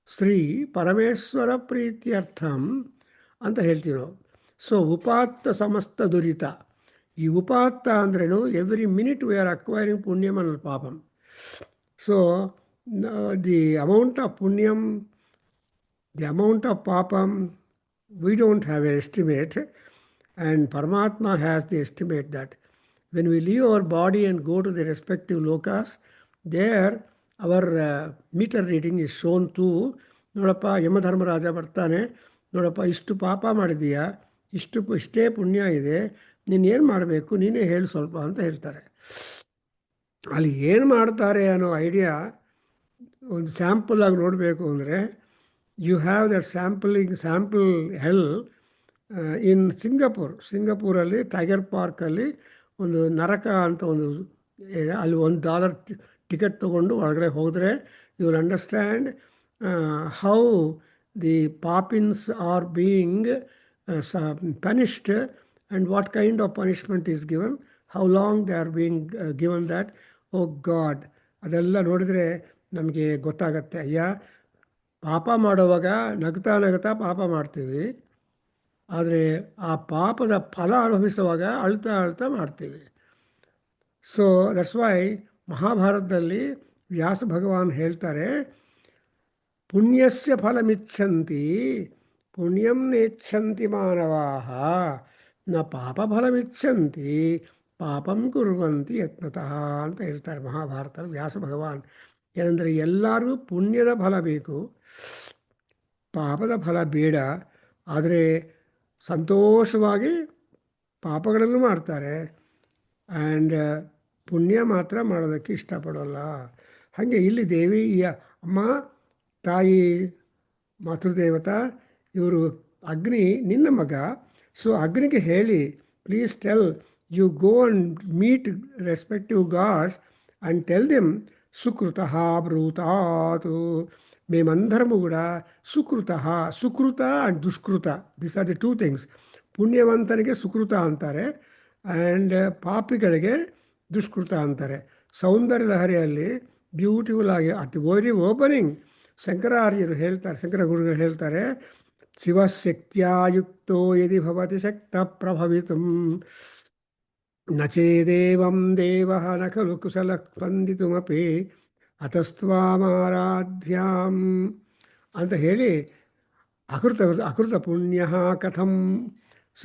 ಶ್ರೀ ಪರಮೇಶ್ವರ ಪ್ರೀತ್ಯರ್ಥಂ ಅಂತ ಹೇಳ್ತೀವಿ ನಾವು ಸೊ ಉಪಾತ್ತ ಸಮಸ್ತ ದುರಿತ ಈ ಉಪಾತ್ತ ಅಂದ್ರೇನು every minute we are acquiring ಪುಣ್ಯಂ ಅನ್ನೋ ಪಾಪಂ ಸೊ ದಿ ಅಮೌಂಟ್ ಆಫ್ ಪುಣ್ಯಂ ದಿ ಅಮೌಂಟ್ ಆಫ್ ಪಾಪಂ we don't have a estimate and Paramatma has the estimate that when we leave our body and go to the respective lokas, there our meter reading is shown to ನೋಡಪ್ಪ ಯಮಧರ್ಮರಾಜ ಬರ್ತಾನೆ ನೋಡಪ್ಪ ಇಷ್ಟು ಪಾಪ ಮಾಡಿದೀಯಾ ಇಷ್ಟೇ ಪುಣ್ಯ ಇದೆ ನೀನು ಏನು ಮಾಡಬೇಕು ನೀನೇ ಹೇಳು ಸ್ವಲ್ಪ ಅಂತ ಹೇಳ್ತಾರೆ ಅಲ್ಲಿ ಏನು ಮಾಡ್ತಾರೆ ಅನ್ನೋ ಐಡಿಯಾ ಒಂದು ಸ್ಯಾಂಪಲ್ ಆಗಿ ನೋಡಬೇಕು ಅಂದರೆ you have that sample hell in ಸಿಂಗಪೂರಲ್ಲಿ ಟೈಗರ್ ಪಾರ್ಕಲ್ಲಿ ಒಂದು ನರಕ ಅಂತ ಒಂದು ಅಲ್ಲಿ $1 ಟಿಕೆಟ್ ತೊಗೊಂಡು ಹೊರಗಡೆ ಹೋದರೆ you will understand how the ಪಾಪಿನ್ಸ್ are being punished and what kind of punishment is given how long they are being given that oh god ಅದೆಲ್ಲ ನೋಡಿದರೆ ನಮಗೆ ಗೊತ್ತಾಗತ್ತೆ ಅಯ್ಯ ಪಾಪ ಮಾಡುವಾಗ ನಗ್ತಾ ಪಾಪ ಮಾಡ್ತೀವಿ ಆದರೆ ಆ ಪಾಪದ ಫಲ ಅನುಭವಿಸುವಾಗ ಅಳ್ತಾ ಮಾಡ್ತೀವಿ ಸೊ ದಟ್ಸ್ ವೈ ಮಹಾಭಾರತದಲ್ಲಿ ವ್ಯಾಸ ಭಗವಾನ್ ಹೇಳ್ತಾರೆ ಪುಣ್ಯಸ್ಯ ಫಲಮಿಚ್ಛಂತಿ ಪುಣ್ಯಂ ನೆಚ್ಛಂತಿ ಮಾನವಾಃ ನ ಪಾಪ ಫಲಮಿಚ್ಛಂತಿ ಪಾಪಂ ಕುರ್ವಂತಿ ಯತ್ನತಃ ಅಂತ ಹೇಳ್ತಾರೆ ಮಹಾಭಾರತ ವ್ಯಾಸ ಭಗವಾನ್ ಏನಂದರೆ ಎಲ್ಲರಿಗೂ ಪುಣ್ಯದ ಫಲ ಬೇಕು ಪಾಪದ ಫಲ ಬೇಡ ಆದರೆ ಸಂತೋಷವಾಗಿ ಪಾಪಗಳನ್ನು ಮಾಡ್ತಾರೆ ಆ್ಯಂಡ್ ಪುಣ್ಯ ಮಾತ್ರ ಮಾಡೋದಕ್ಕೆ ಇಷ್ಟಪಡೋಲ್ಲ ಹಾಗೆ ಇಲ್ಲಿ ದೇವಿ ಅಮ್ಮ ತಾಯಿ ಮಾತೃದೇವತಾ ಇವರು ಅಗ್ನಿ ನಿನ್ನ ಮಗ ಸೊ ಅಗ್ನಿಗೆ ಹೇಳಿ please tell you go and meet respective gods and tell them ಸುಕೃತಃ ಬ್ರೂತಾತು ಮೇಮಂದರಮು ಕೂಡ ಸುಕೃತ ಆ್ಯಂಡ್ ದುಷ್ಕೃತ this are the two things ಪುಣ್ಯವಂತನಿಗೆ ಸುಕೃತ ಅಂತಾರೆ ಆ್ಯಂಡ್ ಪಾಪಿಗಳಿಗೆ ದುಷ್ಕೃತ ಅಂತಾರೆ ಸೌಂದರ್ಯ ಲಹರಿಯಲ್ಲಿ ಬ್ಯೂಟಿಫುಲ್ ಆಗಿ ಅಟ್ ವೆರಿ ಓಪನಿಂಗ್ ಶಂಕರಾರ್ಯರು ಹೇಳ್ತಾರೆ ಶಂಕರ ಗುರುಗಳು ಹೇಳ್ತಾರೆ ಶಿವಶಕ್ತಿಯುಕ್ತೋ ಯದಿ ಭವತಿ ಶಕ್ತ ಪ್ರಭವಿತುಂ ನಚೇದೇವಂ ದೇವಃ ನ ಖಲು ಕುಶಲ ಸ್ಪಂದಿತುಮಪಿ ಅತಸ್ತ್ವಾಮಾರಾಧ್ಯಾಂ ಅಂತ ಹೇಳಿ ಅಕೃತ ಪುಣ್ಯ ಕಥಂ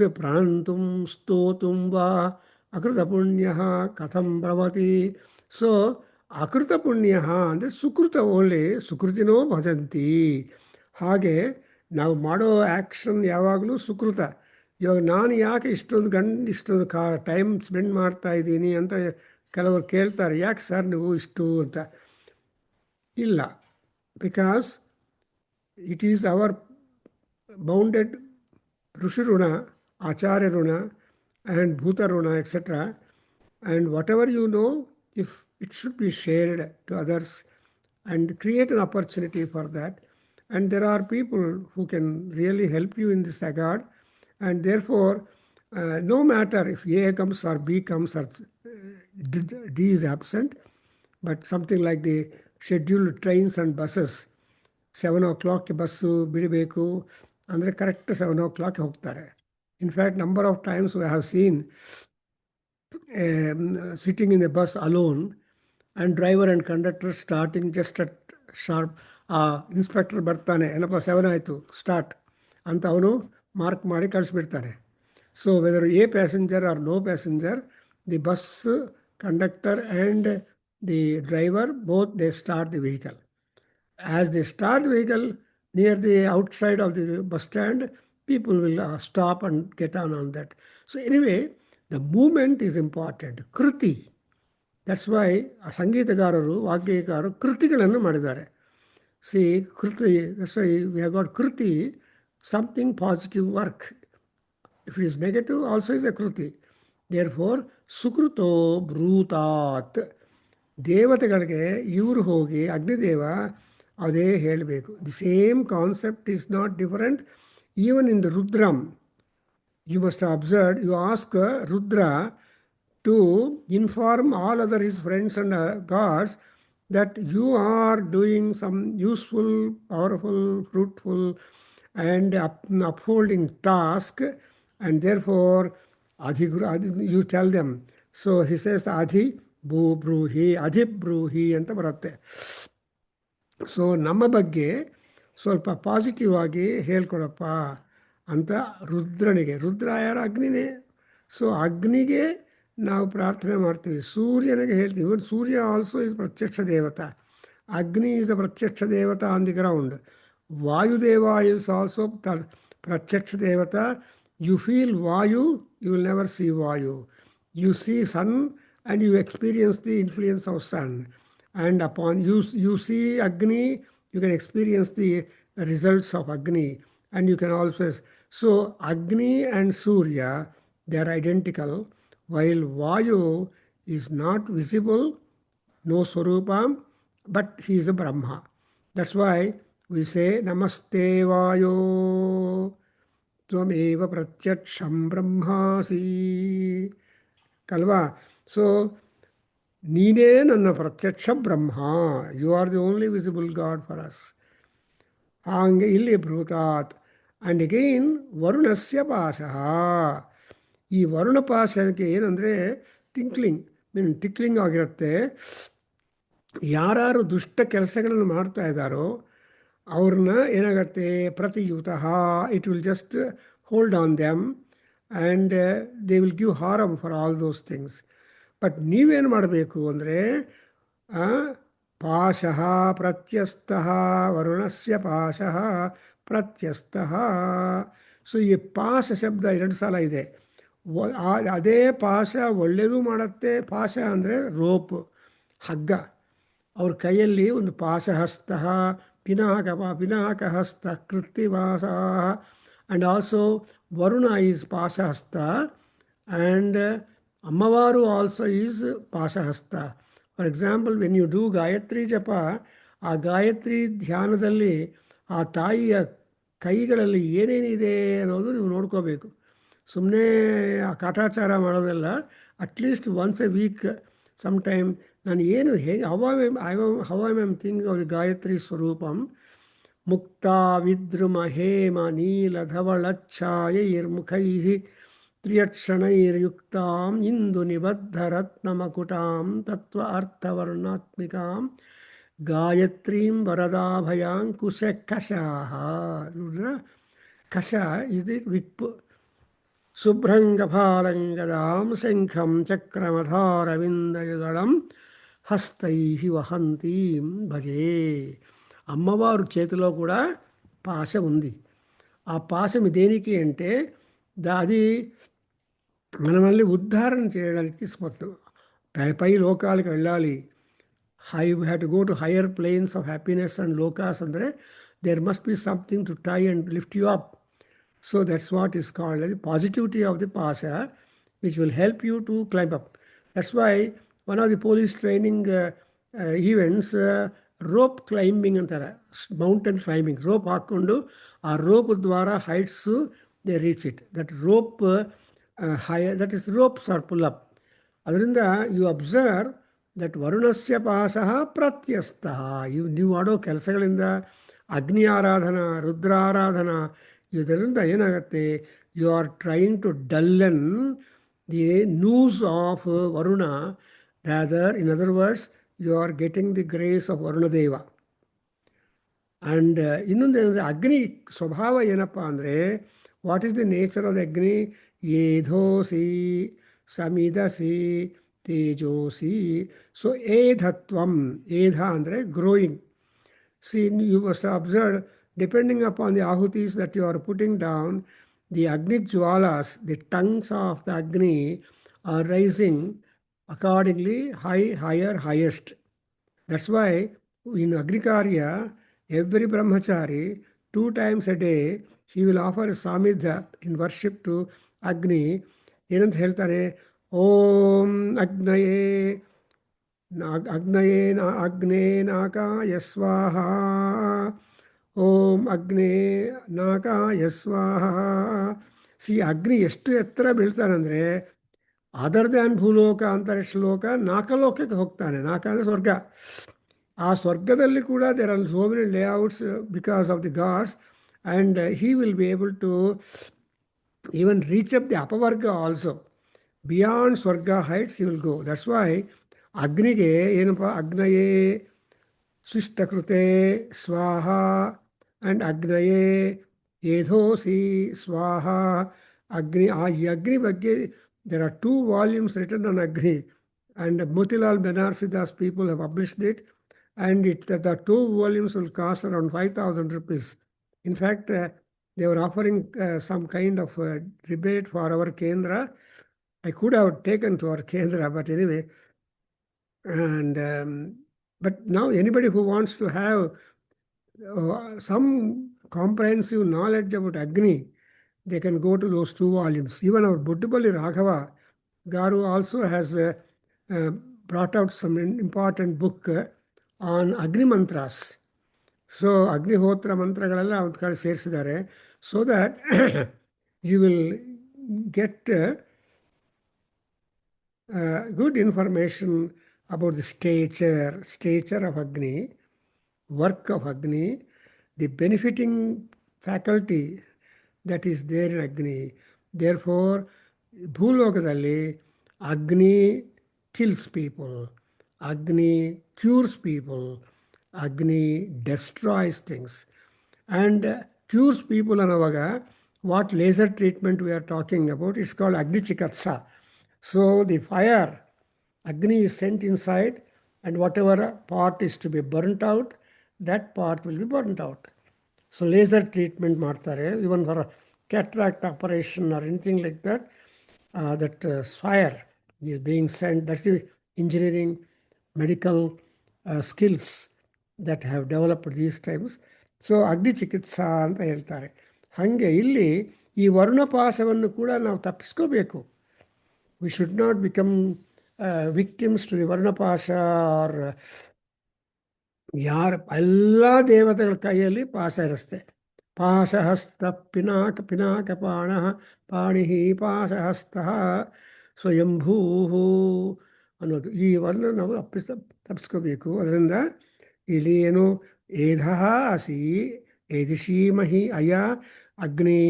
ಪ್ರಣಂತುಂ ಸ್ತೋತುಂ ವಾ ಅಕೃತ ಪುಣ್ಯ ಕಥಂ ಭವತಿ ಸೊ ಅಕೃತ ಪುಣ್ಯ ಅಂದರೆ ಸುಕೃತ ಓಲೆ ಸುಕೃತಿನೋ ಭಜಂತಿ ಹಾಗೆ ನಾವು ಮಾಡೋ ಆ್ಯಕ್ಷನ್ ಯಾವಾಗಲೂ ಸುಕೃತ ಇವಾಗ ನಾನು ಯಾಕೆ ಇಷ್ಟೊಂದು ಟೈಮ್ ಸ್ಪೆಂಡ್ ಮಾಡ್ತಾ ಇದ್ದೀನಿ ಅಂತ ಕೆಲವರು ಕೇಳ್ತಾರೆ ಯಾಕೆ ಸರ್ ನೀವು ಇಷ್ಟು ಅಂತ ಇಲ್ಲ because it is our bounded ಋಷಿ ಋಣ Acharya Runa and Bhuta Runa, etc. And whatever you know, if it should be shared to others and create an opportunity for that. And there are people who can really help you in this regard. And therefore, no matter if A comes or B comes or D is absent, but something like the scheduled trains and buses, 7 o'clock bus ಬಿಡಬೇಕು ಅಂದರೆ correct 7 o'clock ಹೋಗ್ತಾರೆ. In fact number of times we have seen sitting in a bus alone and driver and conductor starting just at sharp. Inspector ಬರ್ತಾನೆ, ಏನಪ್ಪ 7 ಆಯಿತು start ಅಂತ ಅವನು mark ಮಾಡಿ ಕಳಿಸ್ಬಿಡ್ತಾನೆ. So whether a passenger or no passenger, the bus conductor and the driver, both they start the vehicle. As they start the vehicle near the outside of the bus stand, people will stop and get on that. So anyway, the movement is important. Kriti. That's why ಸಂಗೀತಗಾರರು ವಾಗ್ಗೇಯಕಾರರು ಕೃತಿಗಳನ್ನು ಮಾಡಿದ್ದಾರೆ. See, Kriti, that's why we have got Kriti, something positive work. If it is negative, also is a Kriti. Therefore, ಸುಕೃತೋ ಬ್ರೂತಾತ್, ದೇವತೆಗಳಿಗೆ ಇವರು ಹೋಗಿ ಅಗ್ನಿದೇವ ಅದೇ ಹೇಳಬೇಕು. The same concept is not different even in the Rudram. You must observe, you ask Rudra to inform all other his friends and gods that you are doing some useful, powerful, fruitful and upholding task, and therefore you tell them. So he says adhi bruhi, adhi bruhi anta baratte. So ನಮ್ಮ ಬಗ್ಗೆ ಸ್ವಲ್ಪ positive ಆಗಿ ಹೇಳ್ಕೊಡಪ್ಪ ಅಂತ ರುದ್ರನಿಗೆ, ರುದ್ರ ಯಾರು? ಅಗ್ನಿನೇ. So ಅಗ್ನಿಗೆ ನಾವು ಪ್ರಾರ್ಥನೆ ಮಾಡ್ತೀವಿ, ಸೂರ್ಯನಿಗೆ ಹೇಳ್ತೀವಿ. ಇವನ್ ಸೂರ್ಯ ಆಲ್ಸೋ ಇಸ್ ಪ್ರತ್ಯಕ್ಷ ದೇವತಾ. ಅಗ್ನಿ ಈಸ್ ಅ ಪ್ರತ್ಯಕ್ಷ ದೇವತಾ on the ground. Vayudeva is also ಪ್ರತ್ಯಕ್ಷ ದೇವತಾ. You feel Vayu, you will never see Vayu. You see sun and you experience the influence of sun. And upon you see Agni, you can experience the results of Agni. And you can also, so Agni and Surya, they are identical, while Vayu is not visible, no Swarupam, but he is a Brahma. That's why we say Namaste Vayo Tvameva Pratyaksham Brahmasi. Kalva. So ನೀನೇ ನನ್ನ ಪ್ರತ್ಯಕ್ಷ Brahma, you are the only visible god for us. ಹಾಗೆ ಇಲ್ಲಿ ಬ್ರೂತಾತ್. And again ವರುಣಸ್ಯ ಪಾಶಃ. ಈ ವರುಣ ಪಾಶಕ್ಕೆ ಏನಂದರೆ tickling ಆಗಿರುತ್ತೆ. ಯಾರು ದುಷ್ಟ ಕೆಲಸಗಳನ್ನು ಮಾಡ್ತಾ ಇದ್ದಾರೋ ಅವ್ರನ್ನ ಏನಾಗುತ್ತೆ, ಪ್ರತಿಯುತಃ, it will just hold on them and they will give harm for all those things. But ನೀವೇನು ಮಾಡಬೇಕು ಅಂದರೆ ಪಾಶಃ ಪ್ರತ್ಯಸ್ತಃ, ವರುಣಸ್ಯ ಪಾಶಃ ಪ್ರತ್ಯಸ್ತಃ. ಸೊ ಈ ಪಾಶ ಶಬ್ದ 2 ಸಲ ಇದೆ. ಅದೇ ಪಾಶ ಒಳ್ಳೆಯದು ಮಾಡುತ್ತೆ. ಪಾಶ ಅಂದರೆ ರೋಪ್, ಹಗ್ಗ. ಅವ್ರ ಕೈಯಲ್ಲಿ ಒಂದು ಪಾಶಹಸ್ತ, ಪಿನಾಕ ಹಸ್ತ, ಕೃತ್ತಿವಾಸ. ಆ್ಯಂಡ್ ಆಲ್ಸೋ ವರುಣ ಈಸ್ ಪಾಶಹಸ್ತ and Amavaru also is Pashahasta. For example, when you do Gayatri Japa, ಆ ಗಾಯತ್ರಿ ಧ್ಯಾನದಲ್ಲಿ ಆ ತಾಯಿಯ ಕೈಗಳಲ್ಲಿ ಏನೇನಿದೆ ಅನ್ನೋದು ನೀವು ನೋಡ್ಕೋಬೇಕು. ಸುಮ್ಮನೆ ಆ ಕಾಟಾಚಾರ ಮಾಡೋದಲ್ಲ. At least once a week some time ನಾನು ಏನು ಹೇಗೆ how I am thinking of the Gayatri ಸ್ವರೂಪಂ. ಮುಕ್ತಾ ವಿದ್ರುಮ ಹೇಮ ನೀಲಧವಳಚ್ಛಾಯೈರ್ಮುಖೈಃ ತ್ರಿಯಕ್ಷಣೈರ್ಯುಕ್ತಾಂ ಇಂದು ನಿಬದ್ಧರತ್ನಮಕುಟಾಂ ತತ್ವ ಅರ್ಥವರ್ಣಾತ್ಮಿಕಾಂ ಗಾಯತ್ರೀಂ ವರದಾಭಯಾಂಕುಶ ಕಷಾಃ. ಕಷ ಇಸ್ ದಿ ವಿಪ್. ಶುಭ್ರಂಗಫಾಲಂಗದಾಂ ಶಂಖಂ ಚಕ್ರಮಧಾರವಿಂದಯುಗಳಂ హస్తైః వహంతీం భజే. అమ్మవారు చేతిలో కూడా పాశ ఉంది. ఆ పాశం దేనికి అంటే అది మనల్ని ఉద్ధారణ చేయడానికి తీసుకుపోతున్నాం. పై లోకాలకు వెళ్ళాలి. We have to go to higher planes of happiness and lokas. ಅಂದರೆ there must be something to tie and lift you up. So that's what is called the positivity of the pasa, which will help you to climb up. That's why one of the police training events, rope climbing ಅಂತಾರೆ, mountain climbing, rope ಹಾಕ್ಕೊಂಡು ಆ rope ದ್ವಾರ heights they reach it. That rope higher, that is ropes are pull up. ಅದರಿಂದ you observe that ವರುಣಸ್ಯ ಪಾಸಃ ಪ್ರತ್ಯಸ್ತಃ. ನೀವು ಮಾಡೋ ಕೆಲಸಗಳಿಂದ ಅಗ್ನಿ ಆರಾಧನಾ, ರುದ್ರಾರಾಧನಾ, ಇದರಿಂದ ಏನಾಗುತ್ತೆ, ಯು ಆರ್ ಟ್ರೈಂಗ್ ಟು ಡಲ್ಲನ್ the news of Varuna, rather in other words you are getting the grace of Varunadeva. And ಇನ್ನೊಂದೇನೆಂದರೆ ಅಗ್ನಿ ಸ್ವಭಾವ ಏನಪ್ಪ ಅಂದರೆ, what is the nature of the Agni? ಏಧೋಸಿ ಸಮಿದಸಿ ತೇಜೋಸಿ. ಸೊ ಏಧತ್ವಂ, ಏಧ ಅಂದರೆ growing. See, you must have observed, depending upon the ahutis that you are putting down, the Agni Jwalas, the tongues of the Agni are rising accordingly, high, higher, highest. That's why in Agnikarya, every brahmachari, 2 times a day, he will offer a samidha in worship to Agni. ಏನಂತ ಹೇಳ್ತಾರೆ? ಓಂ ಅಗ್ನಯೇ ಅಗ್ನಯೇ ಅಗ್ನೇ ನಾಕಾಯ ಸ್ವಾಹ, ಓಂ ಅಗ್ನೇ ನಾಕಾಯ ಸ್ವಾಹ. C ಅಗ್ನಿ ಎಷ್ಟು ಎತ್ತರ ಬೀಳ್ತಾನಂದರೆ, other than ಭೂಲೋಕ, ಅಂತರಿಕ್ಷ ಲೋಕ, ನಾಕಲೋಕಕ್ಕೆ ಹೋಗ್ತಾನೆ. ನಾಕ ಅಂದರೆ ಸ್ವರ್ಗ. ಆ ಸ್ವರ್ಗದಲ್ಲಿ ಕೂಡ there are so many layouts because of the gods, and he will be able to even reach up the ಅಪವರ್ಗ ಆಲ್ಸೋ. ಬಿಯಾಂಡ್ ಸ್ವರ್ಗ heights he will go. That's why ಅಗ್ನಿಗೆ ಏನಪ್ಪ, ಅಗ್ನಯೇ ಶಿಷ್ಟಕೃತೆ ಸ್ವಾಹ ಆ್ಯಂಡ್ ಅಗ್ನಯೇ ಏಧೋಸಿ ಸ್ವಾಹ. ಅಗ್ನಿ, ಈ ಅಗ್ನಿ ಬಗ್ಗೆ there are 2 volumes written on Agni, and Motilal Banarsidas people have published it, and the 2 volumes will cost around 5,000 rupees. In fact, they were offering some kind of rebate for our Kendra. I could have taken to our Kendra, but anyway. And but now anybody who wants to have some comprehensive knowledge about Agni, they can go to those 2 volumes. Even our Buddhapalli Raghava Garu also has brought out some important book on Agni mantras. So Agnihotra ಮಂತ್ರಗಳೆಲ್ಲ ಒಂದು ಕಡೆ ಸೇರಿಸಿದ್ದಾರೆ. So that you will get good information about the stature of Agni, work of Agni, the benefiting faculty that is there in Agni. Therefore, ಭೂಲೋಕದಲ್ಲಿ Agni kills people, Agni cures people, Agni destroys things. And cures people ಅನ್ನುವಾಗ what laser treatment we are talking about, it's called Agni Chikatsa. So the fire, Agni is sent inside, and whatever part is to be burnt out, that part will be burnt out. So laser treatment ಮಾಡ್ತಾರೆ, even for a cataract operation or anything like that, that fire is being sent. That's the engineering, medical skills that have developed these times. So ಅಗ್ನಿ ಚಿಕಿತ್ಸಾ ಅಂತ ಹೇಳ್ತಾರೆ. ಹಾಗೆ ಇಲ್ಲಿ ಈ ವರ್ಣಪಾಸವನ್ನು ಕೂಡ ನಾವು ತಪ್ಪಿಸ್ಕೋಬೇಕು. We should not become victims to the ವರ್ಣಪಾಶ. ಆರ್ ಯಾರು ಎಲ್ಲ ದೇವತೆಗಳ ಕೈಯಲ್ಲಿ ಪಾಶ ಇರಿಸ್ತೆ. ಪಾಶಹಸ್ತ ಪಿನಾಕ ಪಾಣಿ ಪಾಶಹಸ್ತ ಸ್ವಯಂಭೂ ಅನ್ನೋದು ಈ ವರ್ಣ ನಾವು ತಪ್ಪಿಸ್ಕೋಬೇಕು. ಅದರಿಂದ ಇಲ್ಲಿ ಏನು, ಏಧಃ ಅಸಿ ಏದಿಶೀಮಹಿ ಅಯ ಅಗ್ನಿ,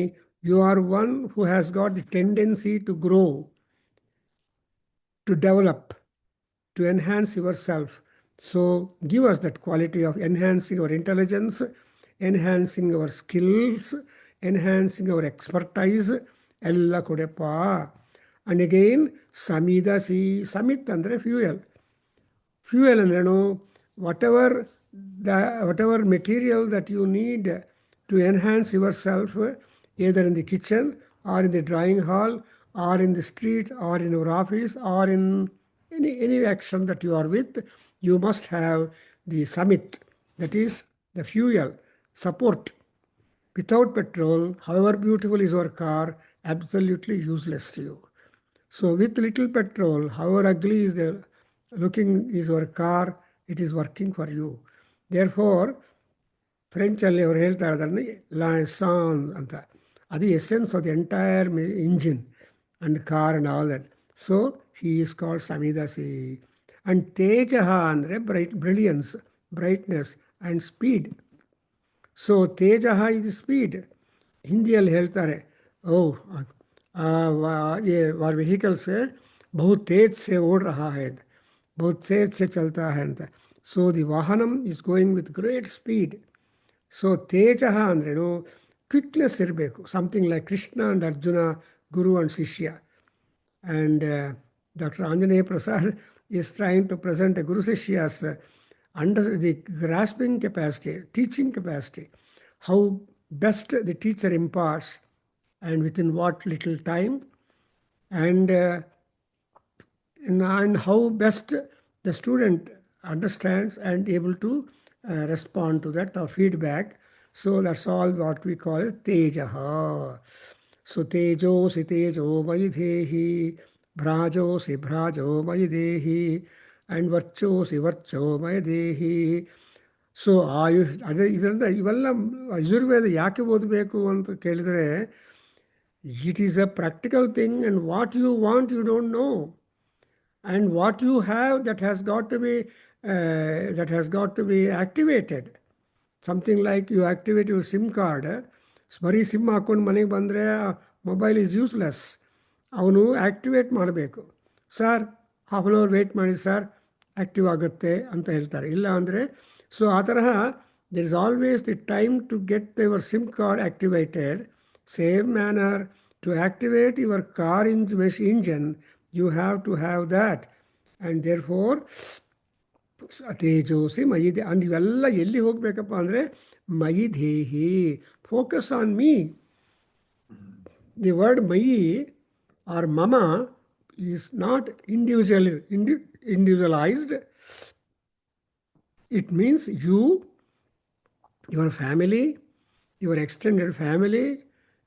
you are one who has got the tendency to grow, to develop, to enhance yourself. So give us that quality of enhancing our intelligence, enhancing our skills, enhancing our expertise. Ella kodeppa. And again, samidasi. Samit andre fuel. Fuel andrenu, whatever material that you need to enhance yourself, either in the kitchen or in the drawing hall or in the street or in your office or in any action that you are with, you must have the samit, that is the fuel, support. Without petrol, however beautiful is your car, absolutely useless to you. So with little petrol, however ugly is the looking is your car, it is working for you. Therefore, ಫ್ರೆಂಚಲ್ಲಿ ಅವರು ಹೇಳ್ತಾ ಇದ್ದಾರೆ ಲಾನ್ಸಾನ್ ಅಂತ. ಅದು essence of the entire engine and car and all that. So he is called ಸಮಿದಸಿ. And ತೇಜ ಅಂದರೆ brilliance, brightness and speed. So ತೇಜ ಇದು ಸ್ಪೀಡ್. ಹಿಂದಿಯಲ್ಲಿ ಹೇಳ್ತಾರೆ, ಓಹ್ ये व्हीकल से बहुत तेज से ओढ़ रहा है, बहुत तेज से चलता है ಅಂತ. ಸೊ ದಿ ವಾಹನಂ is going with great speed. So ತೇಜ ಅಂದ್ರೇನು ಕ್ವಿಕ್ನೆಸ್ ಇರಬೇಕು. Something like Krishna and Arjuna, guru and shishya. And doctor Anjaneya Prasad is trying to present a guru ಶಿಷ್ಯಾಸ್ under the grasping capacity, teaching capacity, how best the teacher imparts and within what little time, and how best the student understands and able to respond to that or feedback. So that's all what we call tejaha. So tejosi tejo vaidhehi, bhrajosi bhrajo vaidhehi, and varchosi varcho vaidhehi. So ಆಯುಷ್ ಅದೇ ಇದರಿಂದ ಇವೆಲ್ಲ ಯಜುರ್ವೇದ ಯಾಕೆ ಓದಬೇಕು ಅಂತ ಕೇಳಿದರೆ, it is a practical thing. And what you want you don't know, and what you have that has got to be activated. Something like you activate your SIM card, ಬರೀ SIM ಹಾಕ್ಕೊಂಡು ಮನೆಗೆ ಬಂದರೆ ಮೊಬೈಲ್ ಈಸ್ ಯೂಸ್ಲೆಸ್. ಅವನು activate ಮಾಡಬೇಕು. Sir half an hour wait ಮಾಡಿ sir active ಆಗುತ್ತೆ ಅಂತ ಹೇಳ್ತಾರೆ. ಇಲ್ಲ ಅಂದರೆ ಸೊ ಆ ತರಹ there is always the time to get your SIM card activated. Same manner, to activate your car engine, you have to have that. And therefore, ತೇಜೋಸಿ ಮಯಿದೆ. ಅಂಡ್ ಇವೆಲ್ಲ ಎಲ್ಲಿ ಹೋಗಬೇಕಪ್ಪ ಅಂದರೆ ಮಯಿಧೇಹಿ, focus on me. The word ಮಯಿ or ಮಮ is not individualized. It means you, your family, your extended family,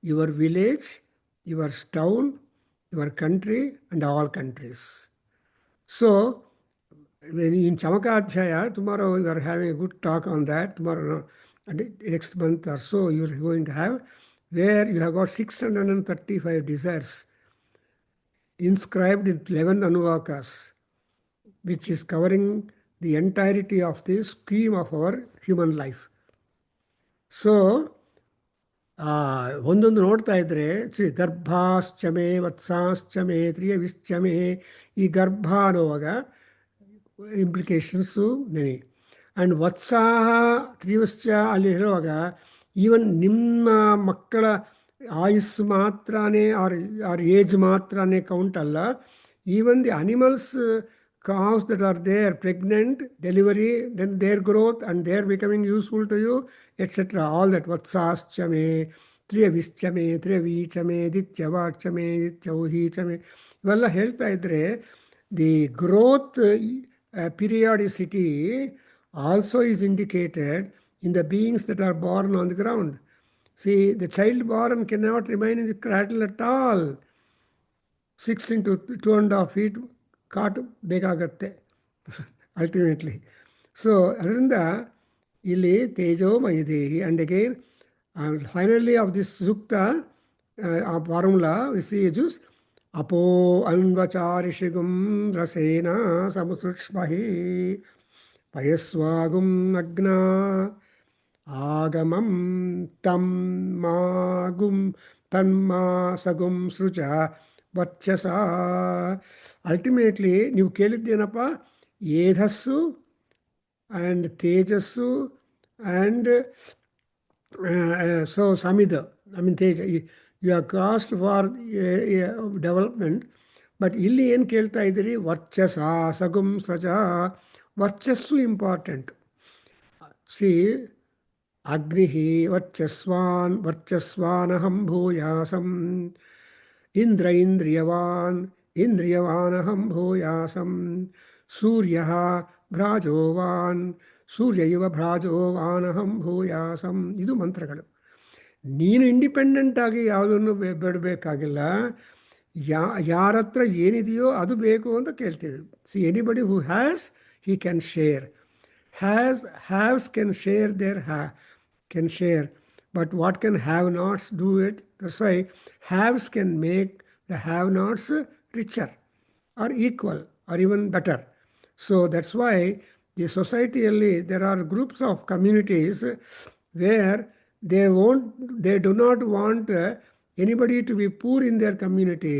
your village, your town, your country, and all countries. So, when in Chamaka Adhyaya, tomorrow you are having a good talk on that. Tomorrow, and next month or so, you are going to have, where you have got 635 desires inscribed in 11 Anuvakas, which is covering the entirety of the scheme of our human life. So ಒಂದೊಂದು ನೋಡ್ತಾ ಇದ್ದರೆ ಗರ್ಭಾಶ್ಚಮೆ ವತ್ಸಾಶ್ಚಮೆ ತ್ರಿಯವಿಶ್ಚಮೆ, ಈ ಗರ್ಭ ಅನ್ನುವಾಗ ಇಂಪ್ಲಿಕೇಶನ್ಸು ನೆನೆ. And ವತ್ಸಾಹ ತ್ರಿಯಶ್ಚ ಅಲ್ಲಿ ಹೇಳುವಾಗ even ನಿಮ್ಮ ಮಕ್ಕಳ ಆಯುಸ್ಸು ಮಾತ್ರನೇ ಆರ್ ಏಜ್ ಮಾತ್ರನೇ ಕೌಂಟ್ ಅಲ್ಲ. Even the animals, cows that are there, pregnant, delivery, then their growth and their becoming useful to you, etc. All that. Vatsaschame, Triyavischame, Triyavichame, Dityavachame, Dityauhichame. ಇವೆಲ್ಲ ಹೇಳ್ತಾ ಇದ್ದರೆ the growth periodicity also is indicated in the beings that are born on the ground. See, the child born cannot remain in the cradle at all. 6 into 2.5 feet ಕಾಟು ಬೇಕಾಗತ್ತೆ ultimately. So ಅದರಿಂದ ಇಲ್ಲಿ ತೇಜೋಮಯದೇಹಿ. And again finally of this ಸೂಕ್ತ ಆ formula ವಿಸಿ use ಅಪೋ ಅನ್ವಚಾರಿಷಿಗುಂ ರಸೇನ ಸಮಸೃಕ್ಷ್ಮಹಿ ಪಯಸ್ವಾಗುಂ ಅಗ್ನ ಆಗಮಂ ತಂ ಮಾಗುಂ ತನ್ಮಾಸಗುಂ ಸೃಜ ವರ್ಚಸ. ಅಲ್ಟಿಮೇಟ್ಲಿ ನೀವು ಕೇಳಿದ್ದೇನಪ್ಪ, ಏಧಸ್ಸು ಆ್ಯಂಡ್ ತೇಜಸ್ಸು ಆ್ಯಂಡ್ ಸೊ ಸಮಿದ, ಐ ಮೀನ್ ತೇಜ, you are cast for development. But ಇಲ್ಲಿ ಏನು ಕೇಳ್ತಾ ಇದ್ದೀರಿ, ವರ್ಚಸ ಸಗುಂ ಸಜ. ವರ್ಚಸ್ಸು ಇಂಪಾರ್ಟೆಂಟ್. ಸಿ ಅಗ್ನಿ ವರ್ಚಸ್ವಾನಹಂ ಭೂಯಾಸಂ, ಇಂದ್ರ ಇಂದ್ರಿಯವಾನಹಂ ಭೂಯಾಸಂ, ಸೂರ್ಯ ಭ್ರಾಜೋವಾನ್ ಸೂರ್ಯ ಇವ ಭ್ರಾಜೋವಾನಹಂ ಭೂಯಾಸಂ. ಇದು ಮಂತ್ರಗಳು. ನೀನು ಇಂಡಿಪೆಂಡೆಂಟ್ ಆಗಿ ಯಾವುದನ್ನು ಬಿಡಬೇಕಾಗಿಲ್ಲ. ಯಾರ ಹತ್ರ ಏನಿದೆಯೋ ಅದು ಬೇಕು ಅಂತ ಕೇಳ್ತೀವಿ. C anybody who has he can share. Haves can share their can share, but what can have nots do it? That's why haves can make the have nots richer or equal or even better. So that's why the society there are groups of communities where they do not want anybody to be poor in their community,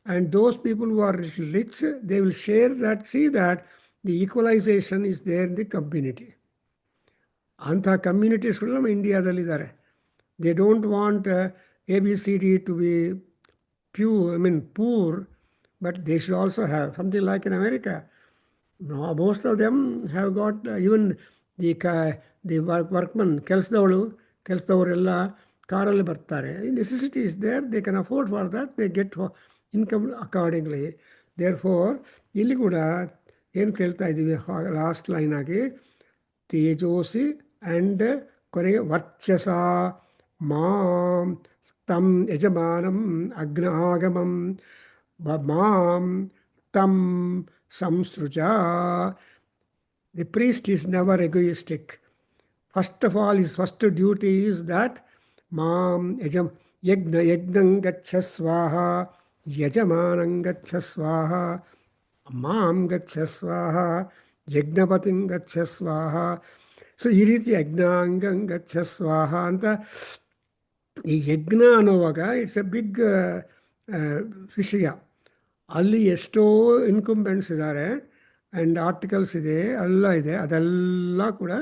and those people who are rich, they will share that, see that the equalization is there in the community. ಅಂಥ ಕಮ್ಯುನಿಟೀಸ್ಗಳು ನಮ್ಮ ಇಂಡಿಯಾದಲ್ಲಿದ್ದಾರೆ. They don't want ABCD to be poor, but they should also have something like in America. No, most of them have got even the workmen, ಕೆಲಸದವರೆಲ್ಲ ಕಾರಲ್ಲಿ ಬರ್ತಾರೆ. Necessity is there, they can afford for that, they get income accordingly. Therefore ಇಲ್ಲಿ ಕೂಡ ಏನು ಕೇಳ್ತಾ ಇದ್ದೀವಿ last line ಆಗಿ, ತೇಜೋಸಿ and ಕೊನೆಗೆ ವರ್ಚಸ ಮಾಂ ತಂ ಯಜಮಾನಂ ಅಗ್ನಾಗಮಂ ಮಾಂ ತಂ ಸಂಸೃಜ. The priest is never egoistic. First of all, his first duty is that Mam Yagnam Gacha Swaha, Yajamanam Gacha Swaha, Mam Gacha Swaha, Yagnapatim Gacha Swaha. So, ಈ ರೀತಿ ಯಜ್ಞಾಂಗಂ ಗಚ್ಚ ಸ್ವಾಹ ಅಂತ ಈ ಯಜ್ಞ ಅನ್ನುವಾಗ ಇಟ್ಸ್ ಎ ಬಿಗ್ ವಿಷಯ. ಅಲ್ಲಿ ಎಷ್ಟೋ ಇನ್ಕಂಬೆಂಟ್ಸ್ ಇದ್ದಾರೆ ಆ್ಯಂಡ್ ಆರ್ಟಿಕಲ್ಸ್ ಇದೆ, ಎಲ್ಲ ಇದೆ, ಅದೆಲ್ಲ ಕೂಡ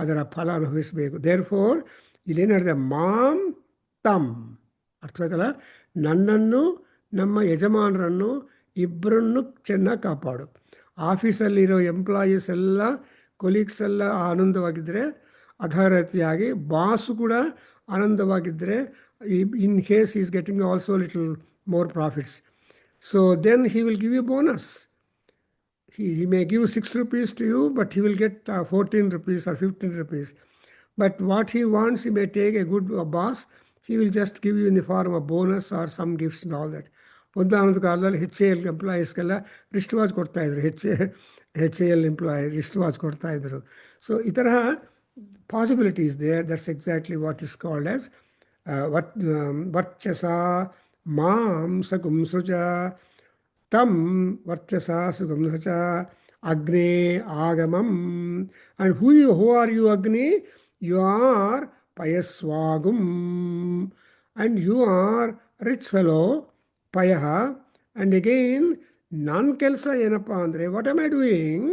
ಅದರ ಫಲ ಅನುಭವಿಸಬೇಕು. ದೇರ್ ಫೋರ್ ಇಲ್ಲೇನು ಹೇಳಿದೆ, ಮಾಂ ತಮ್, ಅರ್ಥವಾಯ್ತಲ್ಲ, ನನ್ನನ್ನು ನಮ್ಮ ಯಜಮಾನರನ್ನು ಇಬ್ಬರನ್ನು ಚೆನ್ನಾಗಿ ಕಾಪಾಡು. ಆಫೀಸಲ್ಲಿರೋ ಎಂಪ್ಲಾಯೀಸ್ ಎಲ್ಲ, ಕೊಲೀಗ್ಸ್ ಎಲ್ಲ ಆನಂದವಾಗಿದ್ದರೆ, ಅದೇ ರೀತಿಯಾಗಿ ಬಾಸು ಕೂಡ ಆನಂದವಾಗಿದ್ದರೆ, in case is getting also little more profits. So then he will give you bonus. He may give 6 rupees to you, but he will get 14 rupees or 15 rupees. But what he wants, he may take a good boss, he will just give you in the form of bonus or some gifts and all that. ಒಂದಾನದ ಕಾಲದಲ್ಲಿ HAL ಎಂಪ್ಲಾಯೀಸ್ಗೆಲ್ಲ wrist watch ಕೊಡ್ತಾಯಿದ್ರು, HAL employee wrist watch ಕೊಡ್ತಾಯಿದ್ರು. So ಈ ತರಹ possibilities there. That's exactly what is called as ವರ್ಚಸ ಮಾಂ ಸಗುಂಸೃಜ ತಂ ವರ್ಚಸ ಸುಗಂಸ ಅಗ್ನೇ ಆಗಮಂ. And who are you Agni? You are ಪಯಸ್ವಾಗುಂ. And you are rich fellow, ಪಯಃ. ಆ್ಯಂಡ್ ಅಗೈನ್ ನನ್ನ ಕೆಲಸ ಏನಪ್ಪ ಅಂದರೆ, ವಾಟ್ ಆಮ್ ಐ ಡೂಯಿಂಗ್?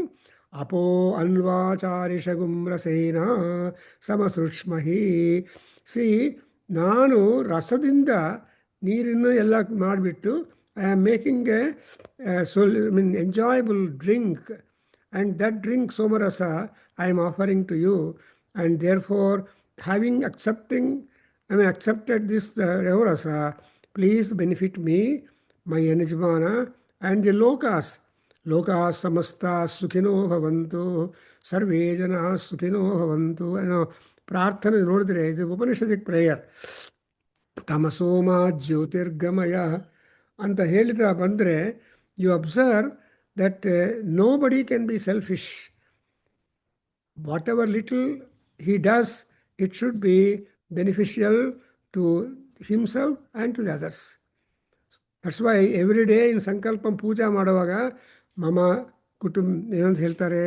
ಅಪೋ ಅನ್ವಾಚಾರಿಷಗುಂ ರಸೇನ ಸಮಸೃಕ್ಷ್ಮಹಿ. ಸಿ, ನಾನು ರಸದಿಂದ ನೀರನ್ನು ಎಲ್ಲ ಮಾಡಿಬಿಟ್ಟು I am making enjoyable drink, and that drink somarasa I am offering to you, and therefore having accepted this revarasa, please benefit me, my Yajmana, and the lokas samasta sukhino bhavantu, sarve jana sukhino bhavantu. ಪ್ರಾರ್ಥನೆ ನೋಡಿದ್ರೆ ಇದು ಉಪನಿಷದಿಕ್ prayer. ತಮಸೋಮ ಜ್ಯೋತಿರ್ಗಮಯ ಅಂತ ಹೇಳಿದ ಬಂದರೆ, you observe that nobody can be selfish. Whatever little he does, it should be beneficial to himself and to the others. That's why every day in ಸಂಕಲ್ಪಂ ಪೂಜಾ ಮಾಡುವಾಗ ಮಮ ಏನಂತ ಹೇಳ್ತಾರೆ,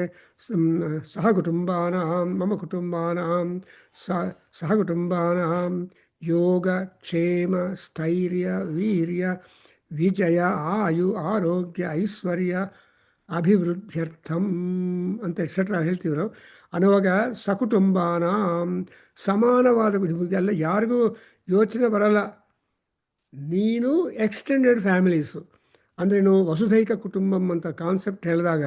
ಸಹ ಕುಟುಂಬಾನಾಂ ಮಮ ಕುಟುಂಬಾನಾಂ ಸಹ ಕುಟುಂಬಾನಾಂ ಯೋಗ ಕ್ಷೇಮ ಸ್ಥೈರ್ಯ ವೀರ್ಯ ವಿಜಯ ಆಯು ಆರೋಗ್ಯ ಐಶ್ವರ್ಯ ಅಭಿವೃದ್ಧ್ಯರ್ಥಂ ಅಂತ ಎಕ್ಸೆಟ್ರಾ ಹೇಳ್ತೀವಿ ನಾವು. ಅನ್ನುವಾಗ ಸಕುಟುಂಬಾನ ಸಮಾನವಾದ, ನಿಮಗೆಲ್ಲ ಯಾರಿಗೂ ಯೋಚನೆ ಬರಲ್ಲ. ನೀನು ಎಕ್ಸ್ಟೆಂಡೆಡ್ ಫ್ಯಾಮಿಲೀಸು ಅಂದ್ರೇನು, ವಸುಧೈಕ ಕುಟುಂಬಂ ಅಂತ ಕಾನ್ಸೆಪ್ಟ್ ಹೇಳಿದಾಗ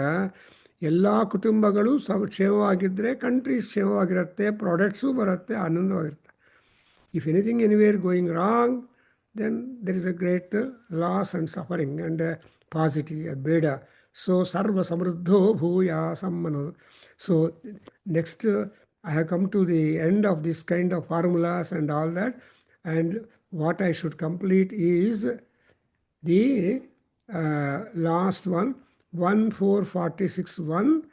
ಎಲ್ಲ ಕುಟುಂಬಗಳು ಕ್ಷೇಮವಾಗಿದ್ದರೆ ಕಂಟ್ರೀಸ್ ಕ್ಷೇಮವಾಗಿರುತ್ತೆ, ಪ್ರಾಡಕ್ಟ್ಸು ಬರುತ್ತೆ, ಆನಂದವಾಗಿರುತ್ತೆ. If anything anywhere going wrong, then there is a great loss and suffering and paucity, Veda. So, sarva samruddho bhuya sammano. So, next I have come to the end of this kind of formulas and all that. And what I should complete is the last one, 1446.1.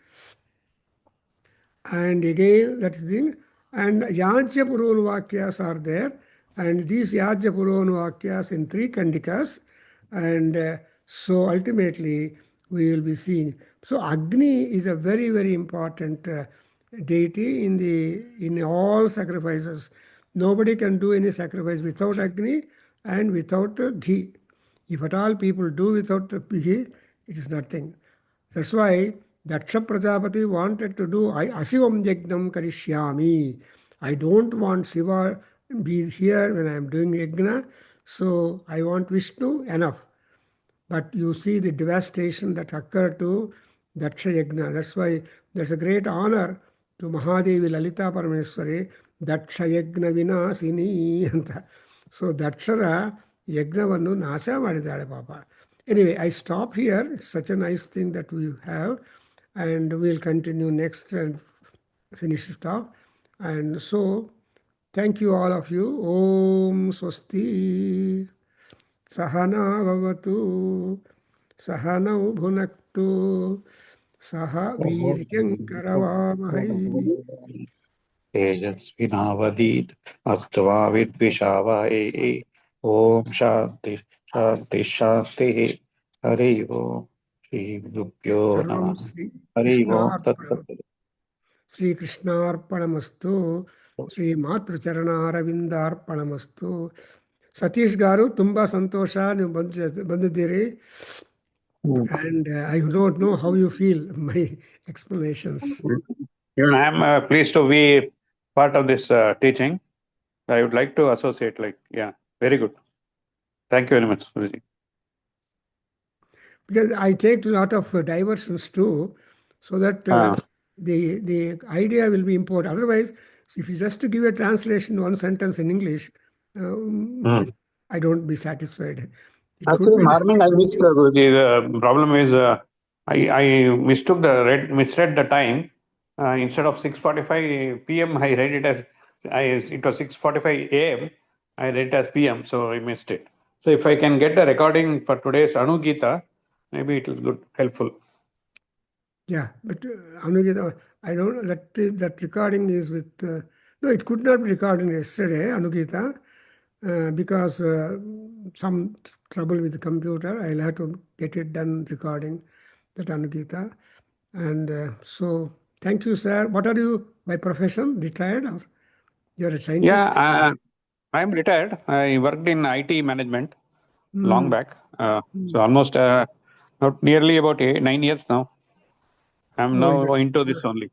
And again, that thing. And Yajya Purana Vakyas are there. And these Yajya Purana Vakyas in 3 Kandikas. And so ultimately, we will be seeing. So Agni is a very, very important deity in all sacrifices. Nobody can do any sacrifice without Agni and without ghee. If at all people do without ghee, it is nothing. That's why Daksha Prajapati wanted to do Asivam Yagnam Karishyami. I don't want Shiva be here when I am doing Yagna, so I want Vishnu enough. But you see the devastation that occurred to Daksha Yagna. That's why there's a great honor to Mahadevi Lalita Parameswari, Daksha Yagna Vinasini anta. So Dakshara Yagnavannu Nasha Madidale Papa. Anyway, I stop here. It's such a nice thing that we have, and we'll continue next and finish the talk. And so, thank you all of you. Om Swasti Sahana Bhavatu Sahanau Bhunaktu Saha Viryan Karavamahai. तेजस्विनावदीत् अष्ट्वा विद्विषावहै ॐ शान्ति शान्ति शान्तिः हरि ओम् श्रीगुरुभ्यो Sarvam नमः Sri Hari ओम् Krishnarpanam. तत्सत् Sri Krishnarpanamastu. Sri Matrucharanaravindarpanamastu. Satish Garu, Tumba Santosha, Bandidiri. And I don't know how you feel, my explanations. Even I am pleased to be part of this teaching. I would like to associate, very good. Thank you very much, Guruji. Because I take a lot of diversions too, so that the idea will be important. Otherwise, if you just give a translation, one sentence in English, I don't be satisfied. It could Actually, be morning I missed Guruji. The problem is I misread the time. Instead of 6:45 p.m., I read it as it was 6:45 a.m. I read it as p.m., so I missed it. So if I can get the recording for today's Anugita, maybe it is good, helpful. Yeah, but Anugita, I don't know that recording is with. No, it could not be recorded yesterday, Anugita, because some trouble with the computer. I'll have to get it done recording that Anugita. And so, thank you, sir. What are you by profession? Retired or you're a scientist? Yeah, I'm retired. I worked in IT management long back. So almost not nearly about 9 years now. I'm now into this only.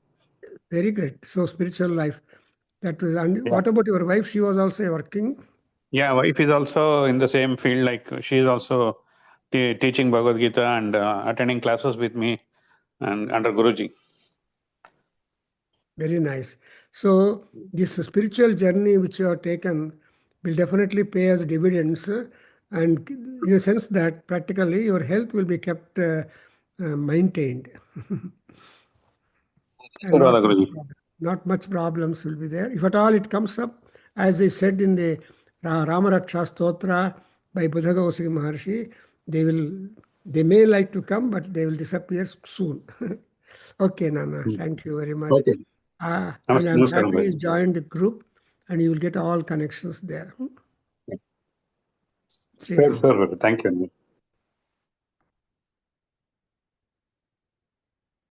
Very great. So spiritual life. That was. And what about your wife? She was also working. Yeah, wife is also in the same field. Like she is also teaching Bhagavad Gita and attending classes with me and under Guruji. Very nice. So this spiritual journey which you have taken will definitely pay us dividends, and in a sense that practically your health will be kept maintained. And not much problems will be there. If at all it comes up, as I said in the Ramaraksha Stotra by Buddhagosri Maharshi, they may like to come, but they will disappear soon. Okay, Nana, thank you very much. Okay. And I'm happy you joined the group, and you will get all connections there. Sure. Thank you.